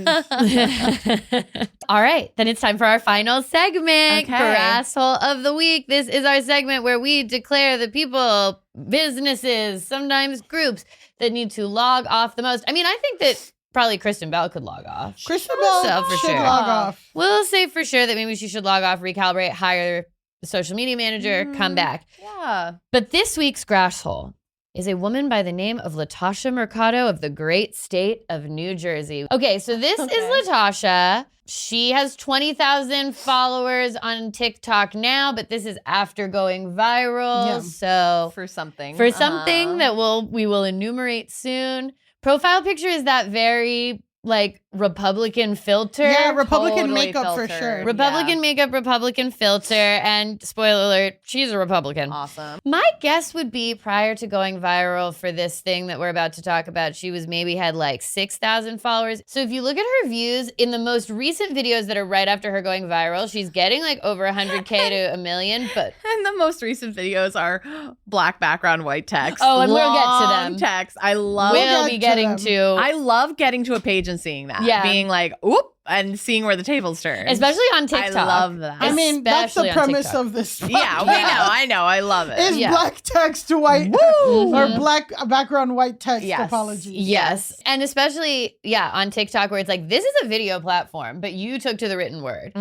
is. All right, then it's time for our final segment, Grasshole of the Week. This is our segment where we declare the people, businesses, sometimes groups that need to log off the most. I mean, I think that probably Kristen Bell could log off. Kristen Bell should log off. We'll say for sure that maybe she should log off, recalibrate, hire a social media manager, come back. Yeah. But this week's Grasshole is a woman by the name of Latasha Mercado of the great state of New Jersey. Okay, so this is Latasha. She has 20,000 followers on TikTok now, but this is after going viral. Yeah. So for something that we will enumerate soon. Profile picture is that very like Republican filter. Yeah, Republican Totally makeup filtered. for sure. Republican makeup, Republican filter, and spoiler alert, she's a Republican. Awesome. My guess would be prior to going viral for this thing that we're about to talk about, she was maybe had like 6,000 followers. So if you look at her views in the most recent videos that are right after her going viral, she's getting like over 100K to 1 million. But and the most recent videos are black background, white text. Oh, and we'll get to them. Text. I love. We'll be getting to. I love getting to a page and seeing that. Yeah. Being like, oop, and seeing where the tables turn. Especially on TikTok. I love that. I mean, that's the Especially on premise TikTok. of this. Yeah, I know. I love it. Is black text to white or black background white text apology. Yes. And especially, on TikTok where it's like, this is a video platform, but you took to the written word.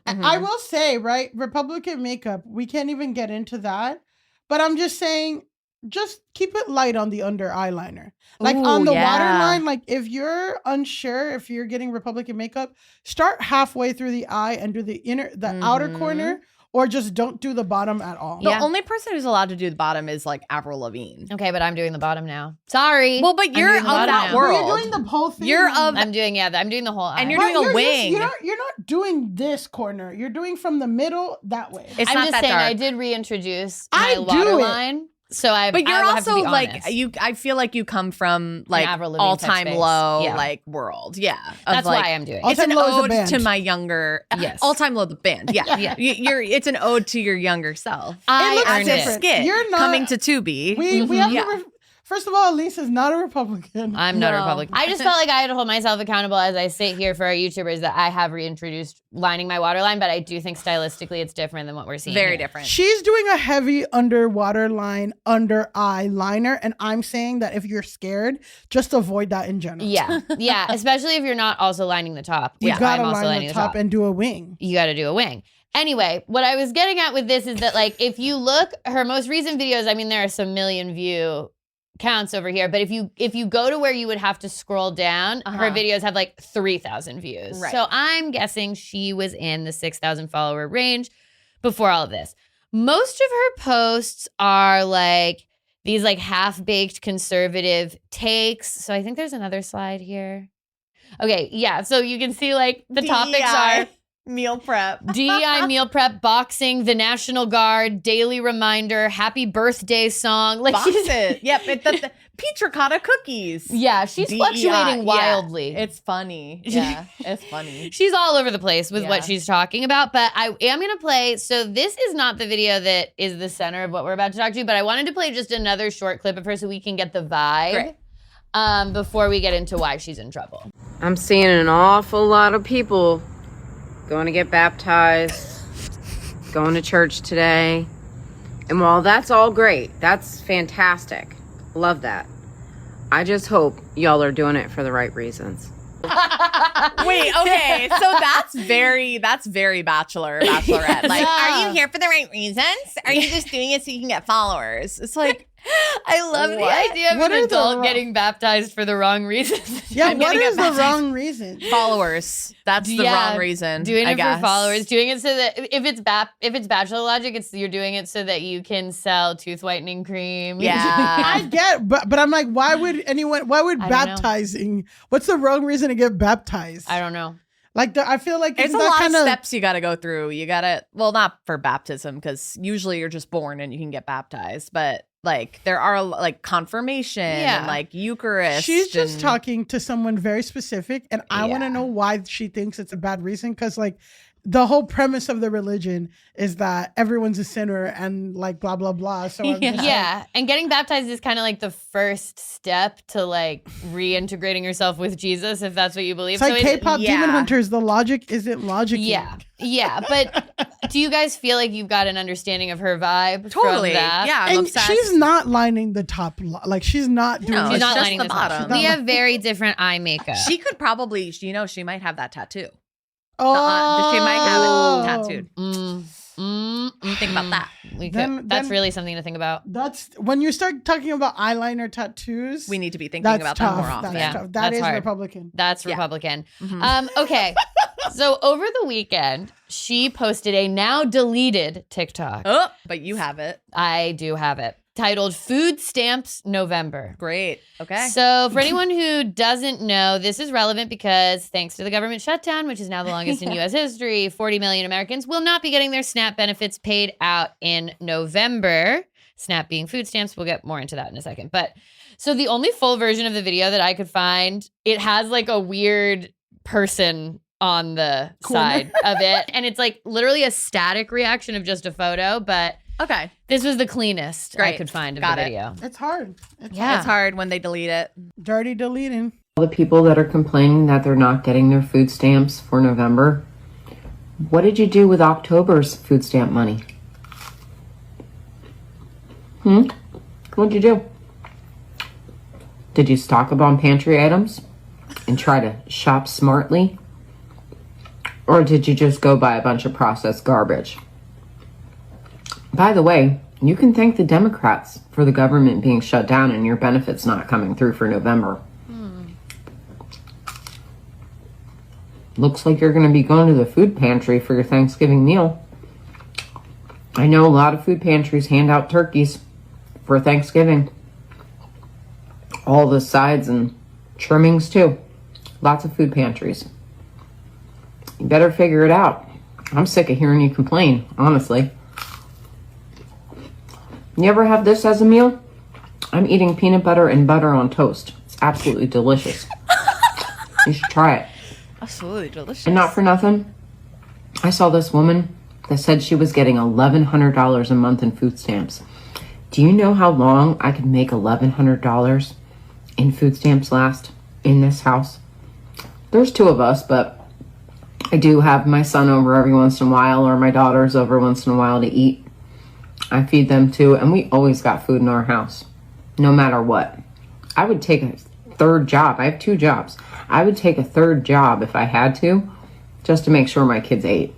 I will say, right, Republican makeup, we can't even get into that. But I'm just saying, just keep it light on the under eyeliner. Like on the waterline, like if you're unsure if you're getting Republican makeup, start halfway through the eye and do the outer corner or just don't do the bottom at all. The only person who's allowed to do the bottom is like Avril Lavigne. Okay, but I'm doing the bottom now. Sorry. Well, but you're of that world. You're doing the whole thing. I'm doing the whole eye. And you're doing a wing. You're not doing this corner. You're doing from the middle that way. It's I'm not just that saying dark. I did reintroduce my waterline. So but you're also like honest. I feel like you come from like Avril Lavigne all-time type space. low Yeah. like world. Yeah. That's like, why I'm doing it. It's an All-Time Low is a ode band. to my younger All-Time Low the band. Yeah. Yeah. It's an ode to your younger self. I looks earned different. it. Skit You're not- coming to Tubi. We have to. First of all, Elise is not a Republican. I'm not a Republican. I just felt like I had to hold myself accountable as I sit here for our YouTubers that I have reintroduced lining my waterline, but I do think stylistically it's different than what we're seeing. Very here. different. She's doing a heavy underwater line, under eye liner, and I'm saying that if you're scared, just avoid that in general. Yeah, yeah, especially if you're not also lining the top. You which gotta I'm also line lining the top and do a wing. You got to do a wing. Anyway, what I was getting at with this is that, like, if you look, her most recent videos, I mean, there are some million view counts over here, but if you go to where you would have to scroll down, her videos have like 3,000 views. Right. So I'm guessing she was in the 6,000 follower range before all of this. Most of her posts are like these like half-baked conservative takes. So I think there's another slide here. Okay, yeah. So you can see like the topics are meal prep. DEI meal prep, boxing, the National Guard, daily reminder, happy birthday song. Like Box it. Yep. The peach ricotta cookies. Yeah, she's DEI, fluctuating yeah. wildly. It's funny. Yeah, it's funny. She's all over the place with Yeah. what she's talking about, but I am going to play. So this is not the video that is the center of what we're about to talk to, but I wanted to play just another short clip of her so we can get the vibe before we get into why she's in trouble. I'm seeing an awful lot of people going to get baptized, going to church today. And while that's all great, that's fantastic. Love that. I just hope y'all are doing it for the right reasons. Wait, okay. So that's very bachelorette. Like, are you here for the right reasons? Are you just doing it so you can get followers? It's like, I love the idea of What an are the adult getting baptized for the wrong reasons. Yeah, what is the wrong reason? followers. That's the wrong reason. Doing I it guess. for followers, doing it so that if it's bachelor logic, you're doing it so that you can sell tooth whitening cream. Yeah. I get, but I'm like, why would I don't baptizing? What's the wrong reason to get baptized? I don't know. Like, I feel like It's a that lot of kinda, steps you got to go through. You got to, well, not for baptism, because usually you're just born and you can get baptized, but like there are like confirmation and like Eucharist. She's just talking to someone very specific, and I want to know why she thinks it's a bad reason. Because like the whole premise of the religion is that everyone's a sinner and like blah blah blah. So I'm just like, And getting baptized is kind of like the first step to like reintegrating yourself with Jesus, if that's what you believe. it's like So K-pop demon hunters. The logic isn't logic. Yeah, but do you guys feel like you've got an understanding of her vibe? Totally. From that? Yeah, I'm And obsessed. she's not lining the top. Like she's not doing. She's it's not just lining the the top. bottom. We have very different eye makeup. She could probably, she might have that tattoo. Oh, She might have it tattooed. Think about that. That's really something to think about. That's when you start talking about eyeliner tattoos. We need to be thinking that's about tough. that more often. That's tough. That That's is hard. Republican. That's Republican. Okay. So over the weekend, she posted a now deleted TikTok. Oh, but you have it. I do have it. Titled Food Stamps November. Great. Okay. So for anyone who doesn't know, this is relevant because thanks to the government shutdown, which is now the longest in U.S. history, 40 million Americans will not be getting their SNAP benefits paid out in November. SNAP being food stamps. We'll get more into that in a second. But so the only full version of the video that I could find, it has like a weird person on the side of it. And it's like literally a static reaction of just a photo, but okay. This was the cleanest I Great. could find of Got the it. video. It's hard. It's hard when they delete it. Dirty deleting. All the people that are complaining that they're not getting their food stamps for November, what did you do with October's food stamp money? What'd you do? Did you stock up on pantry items and try to shop smartly? Or did you just go buy a bunch of processed garbage? By the way, you can thank the Democrats for the government being shut down and your benefits not coming through for November. Looks like you're going to be going to the food pantry for your Thanksgiving meal. I know a lot of food pantries hand out turkeys for Thanksgiving. All the sides and trimmings too. Lots of food pantries. You better figure it out. I'm sick of hearing you complain, honestly. You ever have this as a meal? I'm eating peanut butter and butter on toast. It's absolutely delicious. You should try it. Absolutely delicious. And not for nothing, I saw this woman that said she was getting $1,100 a month in food stamps. Do you know how long I could make $1,100 in food stamps last in this house? There's 2 of us, but I do have my son over every once in a while, or my daughters over once in a while to eat. I feed them too, and we always got food in our house, no matter what. I would take a 3rd job. I have 2 jobs. I would take a 3rd job if I had to, just to make sure my kids ate.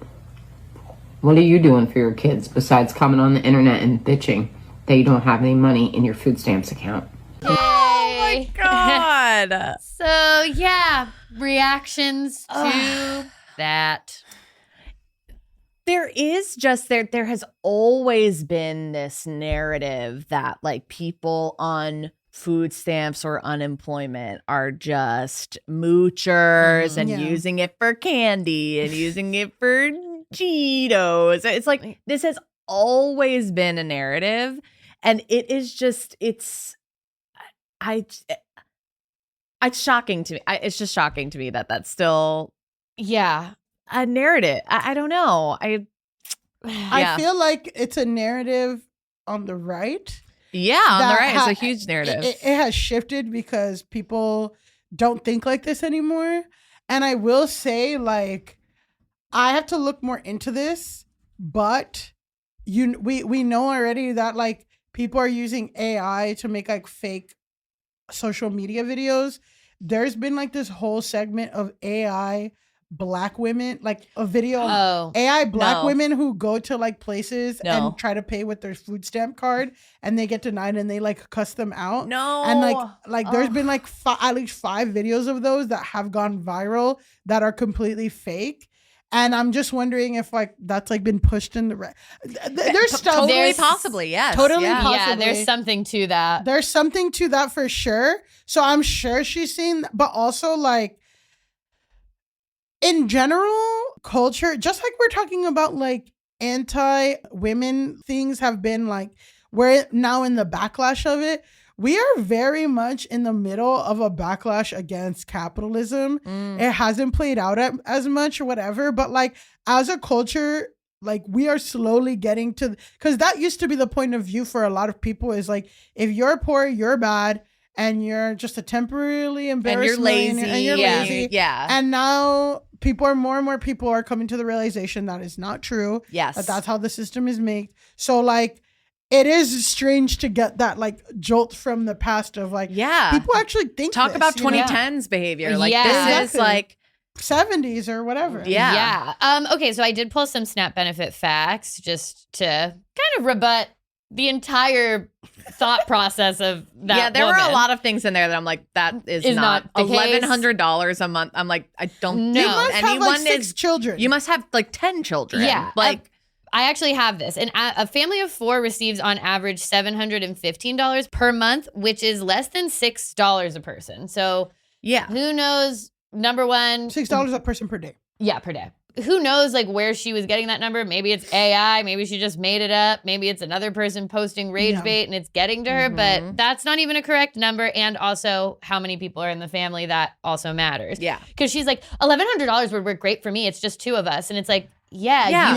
What are you doing for your kids besides coming on the internet and bitching that you don't have any money in your food stamps account? Oh my God. So, yeah, reactions to that. There has always been this narrative that like people on food stamps or unemployment are just moochers and using it for candy and using it for Cheetos. It's like this has always been a narrative, and it is just it's shocking to me. It's just shocking to me that that's still a narrative. I don't know. I feel like it's a narrative on the right. Yeah, on the right. It's a huge narrative. It has shifted because people don't think like this anymore. And I will say, like, I have to look more into this, but we know already that like people are using AI to make like fake social media videos. There's been like this whole segment of AI Black women, like a video of AI Black women who go to like places and try to pay with their food stamp card, and they get denied, and they like cuss them out. And like there's been like at least 5 videos of those that have gone viral that are completely fake. And I'm just wondering if like that's like been pushed in the there's stuff totally possibly, yes. Totally possibly. Yeah, there's something to that. There's something to that for sure. So I'm sure she's seen, but also like in general culture, just like we're talking about like anti-women things have been like, we're now in the backlash of it. We are very much in the middle of a backlash against capitalism. It hasn't played out as much or whatever, but like as a culture, like we are slowly getting to, because that used to be the point of view for a lot of people, is like, if you're poor, you're bad, and you're just a temporarily embarrassed and you're lazy. Yeah. And now more and more people are coming to the realization that is not true. Yes. That's how the system is made. So like, it is strange to get that like jolt from the past of like, people actually think Talk this, about you know? 2010s behavior. Like this Exactly. is like 70s or whatever. Yeah. Okay, so I did pull some SNAP benefit facts just to kind of rebut the entire thought process of that. Yeah, there woman. were a lot of things in there that I'm like, that is not the case. $1,100 a month. I'm like, I don't No. think You must have anyone like 6 children. You must have like 10 children. Yeah. Like I actually have this. A family of 4 receives on average $715 per month, which is less than $6 a person. So yeah, who knows? Number one, $6 a person per day. Yeah, per day. Who knows like where she was getting that number? Maybe it's AI. Maybe she just made it up. Maybe it's another person posting rage bait and it's getting to her. But that's not even a correct number. And also how many people are in the family, that also matters. Yeah. Because she's like, $1,100 would work great for me. It's just 2 of us. And it's like, you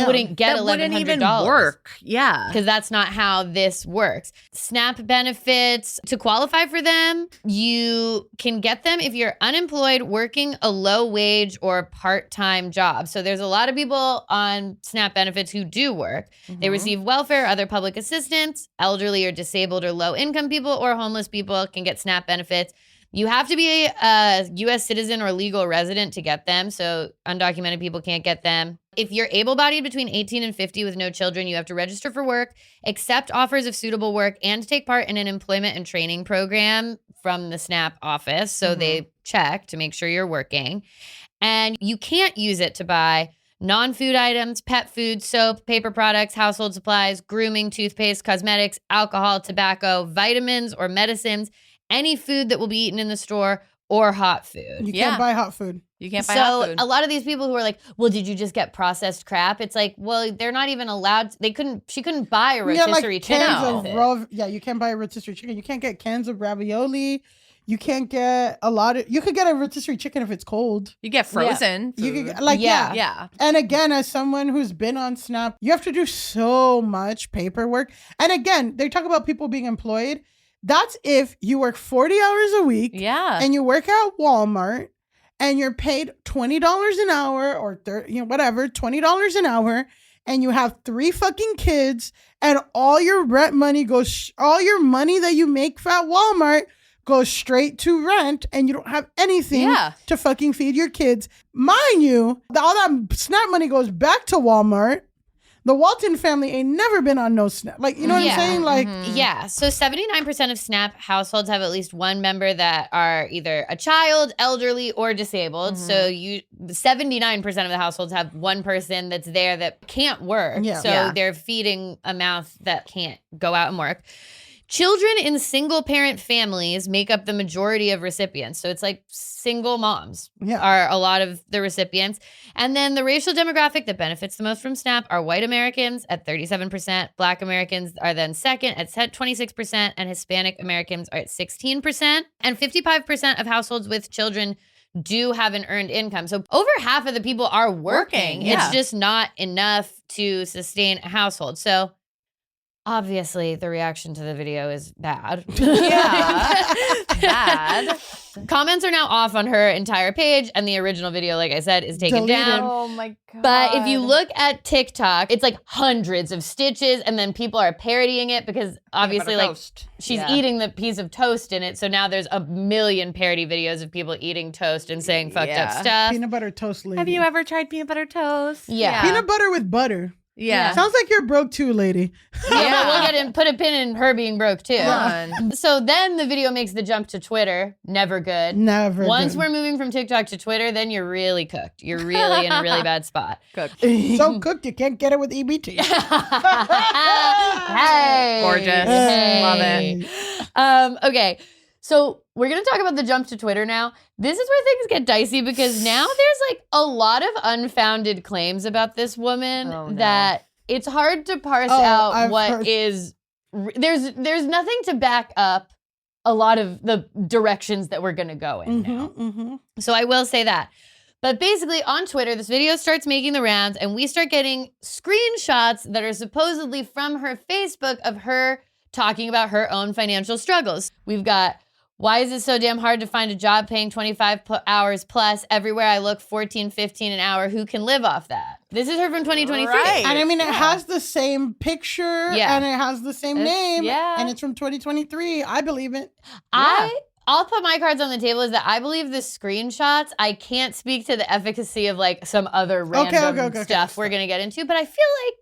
wouldn't get $1,100. Wouldn't even work. Yeah. Because that's not how this works. SNAP benefits, to qualify for them, you can get them if you're unemployed, working a low wage or part-time job. So there's a lot of people on SNAP benefits who do work. They receive welfare, other public assistance. Elderly or disabled or low-income people or homeless people can get SNAP benefits. You have to be a U.S. citizen or legal resident to get them, so undocumented people can't get them. If you're able-bodied between 18 and 50 with no children, you have to register for work, accept offers of suitable work, and take part in an employment and training program from the SNAP office. So they check to make sure you're working. And you can't use it to buy non-food items, pet food, soap, paper products, household supplies, grooming, toothpaste, cosmetics, alcohol, tobacco, vitamins or medicines, any food that will be eaten in the store, or hot food. You can't buy hot food. You can't buy hot food. So a lot of these people who are like, well, did you just get processed crap? It's like, well, they're not even allowed. She couldn't buy a rotisserie chicken. You can't buy a rotisserie chicken. You can't get cans of ravioli. You can't get you could get a rotisserie chicken if it's cold. You get frozen. You could Yeah. And again, as someone who's been on Snap, you have to do so much paperwork. And again, they talk about people being employed. That's if you work 40 hours a week. Yeah. And you work at Walmart and you're paid $20 an hour or $20 an hour, and you have 3 fucking kids, and all your rent money all your money that you make at Walmart goes straight to rent, and you don't have anything to fucking feed your kids. Mind you, all that Snap money goes back to Walmart. The Walton family ain't never been on no Snap. Like, you know what I'm saying? Like, yeah. So 79% of Snap households have at least one member that are either a child, elderly, or disabled. So 79% of the households have one person that's there that can't work. So they're feeding a mouth that can't go out and work. Children in single-parent families make up the majority of recipients. So it's like single moms are a lot of the recipients. And then the racial demographic that benefits the most from SNAP are white Americans at 37%, Black Americans are then second at 26%, and Hispanic Americans are at 16%. And 55% of households with children do have an earned income. So over half of the people are working. It's just not enough to sustain a household. So obviously, the reaction to the video is bad. Bad. Comments are now off on her entire page, and the original video, like I said, is taken down. Oh my God. But if you look at TikTok, it's like hundreds of stitches, and then people are parodying it because obviously, like, she's eating the piece of toast in it. So now there's a million parody videos of people eating toast and saying fucked up stuff. Peanut butter toast lady. Have you ever tried peanut butter toast? Yeah. Peanut butter with butter. Yeah. Sounds like you're broke too, lady. Yeah, we'll put a pin in her being broke too. So then the video makes the jump to Twitter. Never good. Once we're moving from TikTok to Twitter, then you're really cooked. You're really in a really bad spot. Cooked. So cooked you can't get it with EBT. Hey. Gorgeous. Hey. Love it. Okay. So we're going to talk about the jump to Twitter now. This is where things get dicey because now there's like a lot of unfounded claims about this woman that it's hard to parse out what is. There's nothing to back up a lot of the directions that we're going to go in now. So I will say that. But basically on Twitter, this video starts making the rounds and we start getting screenshots that are supposedly from her Facebook of her talking about her own financial struggles. We've got, why is it so damn hard to find a job paying 25 hours plus? Everywhere I look, 14, 15 an hour. Who can live off that? This is her from 2023. Right. And I mean, it has the same picture and it has the same name. And it's from 2023. I believe it. I'll put my cards on the table is that I believe the screenshots, I can't speak to the efficacy of like some other random stuff we're going to get into, but I feel like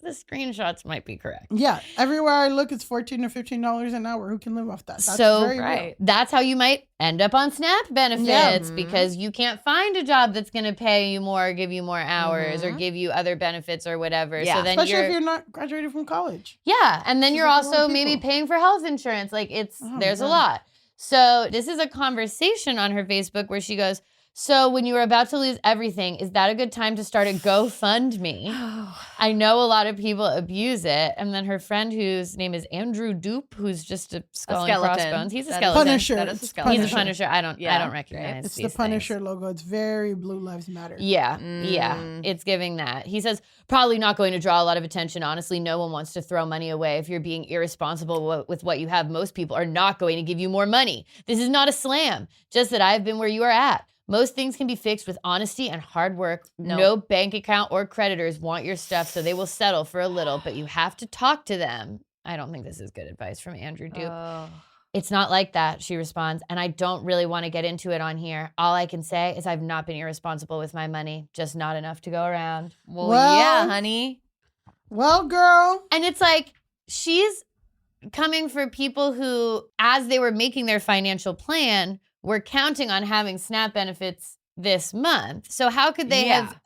the screenshots might be correct. Yeah. Everywhere I look, it's $14 to $15 an hour. Who can live off that? That's very real. That's how you might end up on SNAP benefits because you can't find a job that's going to pay you more, give you more hours, or give you other benefits or whatever. Yeah. So then Especially if you're not graduated from college. Yeah. And then you're also maybe paying for health insurance. Like there's a lot. So this is a conversation on her Facebook where she goes, so when you were about to lose everything, is that a good time to start a GoFundMe? I know a lot of people abuse it. And then her friend whose name is Andrew Dupe, who's just a skull and crossbones. He's a skeleton. Punisher. That is a skeleton. He's a Punisher. I don't recognize It's these the Punisher logo. It's very Blue Lives Matter. Yeah. It's giving that. He says, probably not going to draw a lot of attention. Honestly, no one wants to throw money away. If you're being irresponsible with what you have, most people are not going to give you more money. This is not a slam. Just that I've been where you are at. Most things can be fixed with honesty and hard work. No bank account or creditors want your stuff, so they will settle for a little, but you have to talk to them. I don't think this is good advice from Andrew Dupe. It's not like that, she responds, and I don't really want to get into it on here. All I can say is I've not been irresponsible with my money, just not enough to go around. Well, yeah, honey. Well, girl. And it's like, she's coming for people who, as they were making their financial plan, were counting on having SNAP benefits this month. So how could they have,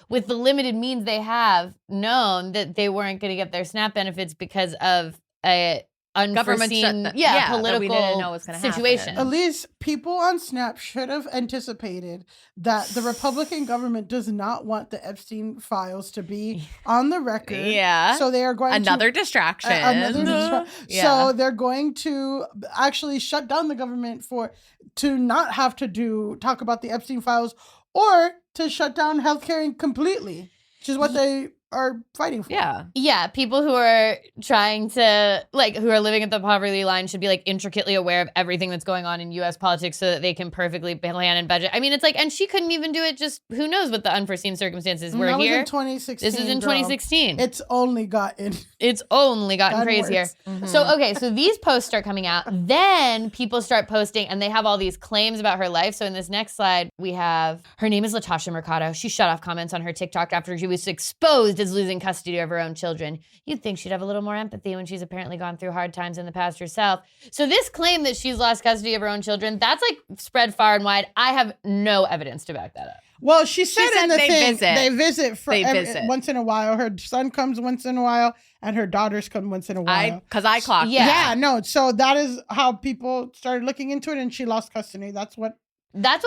with the limited means they have, known that they weren't going to get their SNAP benefits because of a unforeseen that we political didn't know was gonna situation. happen. At least people on Snap should have anticipated that the Republican government does not want the Epstein files to be on the record. Yeah. So they are going Another to... distraction. Yeah. So they're going to actually shut down the government to not have to talk about the Epstein files or to shut down healthcare completely, which is what they are fighting for. Yeah, people who are trying to, who are living at the poverty line should be, intricately aware of everything that's going on in U.S. politics so that they can perfectly plan and budget. I mean, it's and she couldn't even do it, just who knows what the unforeseen circumstances were That here. was in 2016. This is in girl. 2016. It's only gotten crazier. worse. So these posts start coming out. Then people start posting, and they have all these claims about her life. So in this next slide, we have, her name is Latasha Mercado. She shut off comments on her TikTok after she was exposed as losing custody of her own children. You'd think she'd have a little more empathy when she's apparently gone through hard times in the past herself. So this claim that she's lost custody of her own children, that's spread far and wide. I have no evidence to back that up. Well, she said in the thing, they visit once in a while. Her son comes once in a while, and her daughters come once in a while. Because I clocked. Yeah, no. So that is how people started looking into it, and she lost custody. That's what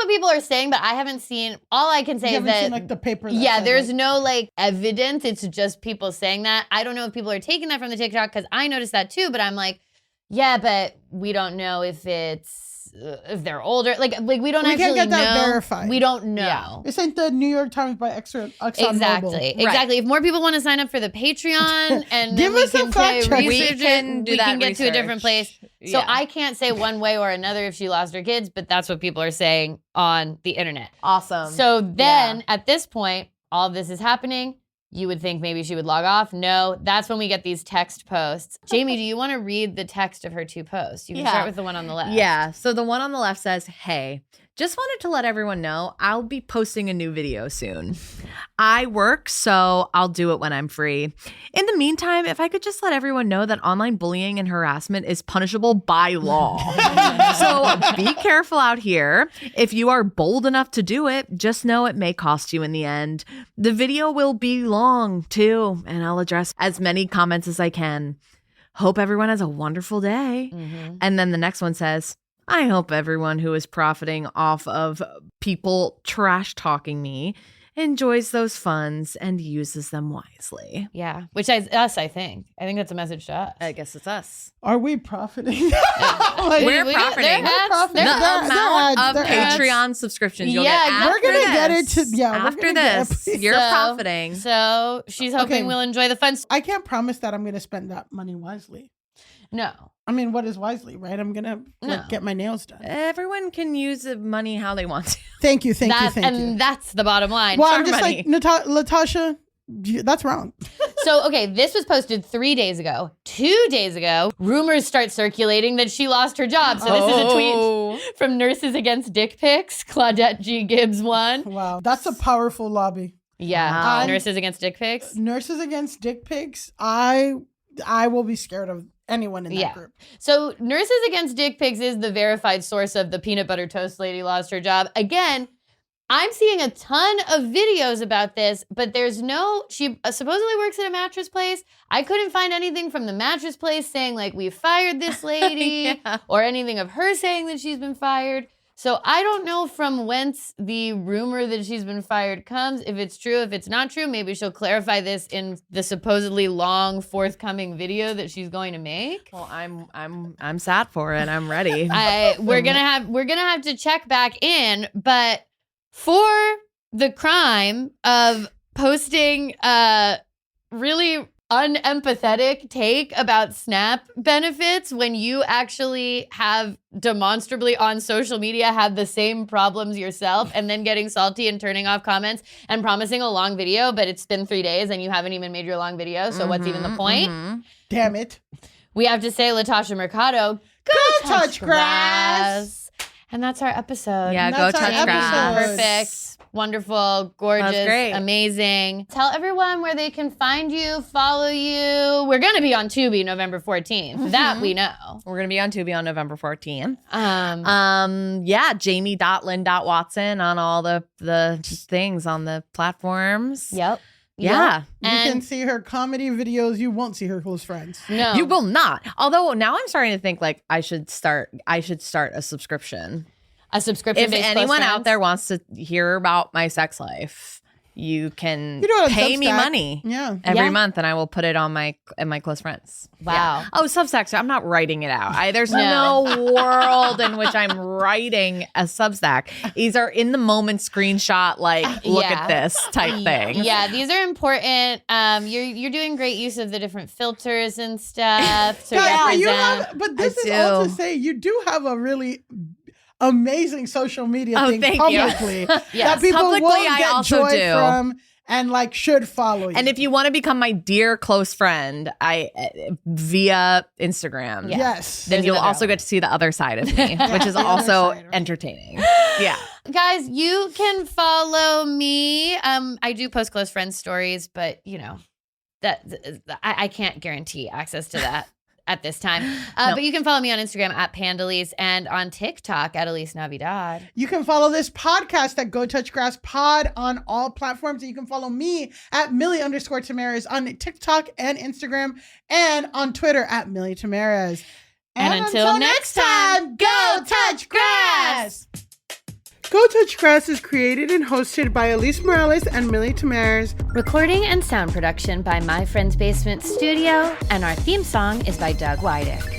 people are saying, but I haven't seen. All I can say is that seen, the paper. There's no evidence. It's just people saying that. I don't know if people are taking that from the TikTok because I noticed that too. But I'm but we don't know if it's if they're older. We don't we actually can't get that know. verified. We don't know. Yeah. This ain't the New York Times by Exxon Exactly. If more people want to sign up for the Patreon and give us a fact check, we can get to a different place. So Yeah. I can't say one way or another if she lost her kids, but that's what people are saying on the internet. Awesome. So then at this point, all of this is happening. You would think maybe she would log off. No, that's when we get these text posts. Jamie, do you want to read the text of her two posts? You can start with the one on the left. Yeah. So the one on the left says, "Hey, just wanted to let everyone know I'll be posting a new video soon. I work, so I'll do it when I'm free. In the meantime, if I could just let everyone know that online bullying and harassment is punishable by law. So be careful out here. If you are bold enough to do it, just know it may cost you in the end. The video will be long too, and I'll address as many comments as I can. Hope everyone has a wonderful day." And then the next one says, "I hope everyone who is profiting off of people trash talking me enjoys those funds and uses them wisely." Yeah, which is us, I think. I think that's a message to us. I guess it's us. Are we profiting? We're profiting. profiting. The amount of Patreon subscriptions you'll get after we're gonna get it this. to After this, you're profiting. So she's hoping we'll enjoy the funds. I can't promise that I'm going to spend that money wisely. No. I mean, what is wisely, right? I'm going to get my nails done. Everyone can use the money how they want to. Thank you. And that's the bottom line. Well, I'm just like, Latasha, that's wrong. So, okay, this was posted 3 days ago. 2 days ago, rumors start circulating that she lost her job. So this is a tweet from Nurses Against Dick Pics, Claudette G. Gibbs one. Wow, that's a powerful lobby. Yeah, Nurses Against Dick Pics. Nurses Against Dick Pics, I will be scared of anyone in that group. So Nurses Against Dick Pics is the verified source of the peanut butter toast lady lost her job. Again, I'm seeing a ton of videos about this, but she supposedly works at a mattress place. I couldn't find anything from the mattress place saying we fired this lady or anything of her saying that she's been fired. So I don't know from whence the rumor that she's been fired comes. If it's true, if it's not true, maybe she'll clarify this in the supposedly long forthcoming video that she's going to make. Well, I'm sat for it. I'm ready. We're gonna have to check back in, but for the crime of posting a really unempathetic take about SNAP benefits when you actually have demonstrably on social media had the same problems yourself, and then getting salty and turning off comments and promising a long video, but it's been 3 days and you haven't even made your long video, so what's even the point? Damn it. We have to say, Latasha Mercado, go touch grass. And that's our episode. Yeah, go touch grass. Perfect. wonderful, gorgeous, great. amazing. Tell everyone where they can find you, follow you. We're going to be on Tubi November 14th. That we know. We're going to be on Tubi on November 14th. Jamie.Linn.Watson on all the things on the platforms. Yep. Yeah. You can see her comedy videos. You won't see her close friends. No. You will not. Although now I'm starting to think like I should start a subscription. A subscription. If anyone out there wants to hear about my sex life, you can pay me money every month, and I will put it on my close friends. Wow. Yeah. Oh, Substack. So I'm not writing it out. There's no world in which I'm writing a Substack. These are in the moment screenshot, like look at this type thing. Yeah, these are important. You're doing great use of the different filters and stuff to represent. But this is all to say you do have a really amazing social media thing publicly that people will get joy from and like should follow you. And if you want to become my dear close friend, via Instagram, then you'll also get to see the other side of me, which is also entertaining. Yeah, guys, you can follow me. I do post close friend stories, but you know that I can't guarantee access to that at this time. But you can follow me on Instagram at Pandalise and on TikTok at Elise Navidad. You can follow this podcast at Go Touch Grass Pod on all platforms. And you can follow me at Millie_Tamares on TikTok and Instagram and on Twitter at Millie Tamares. And until next time, go touch grass! Go Touch Grass is created and hosted by Elise Morales and Millie Tamares. Recording and sound production by My Friend's Basement Studio, and our theme song is by Doug Wydick.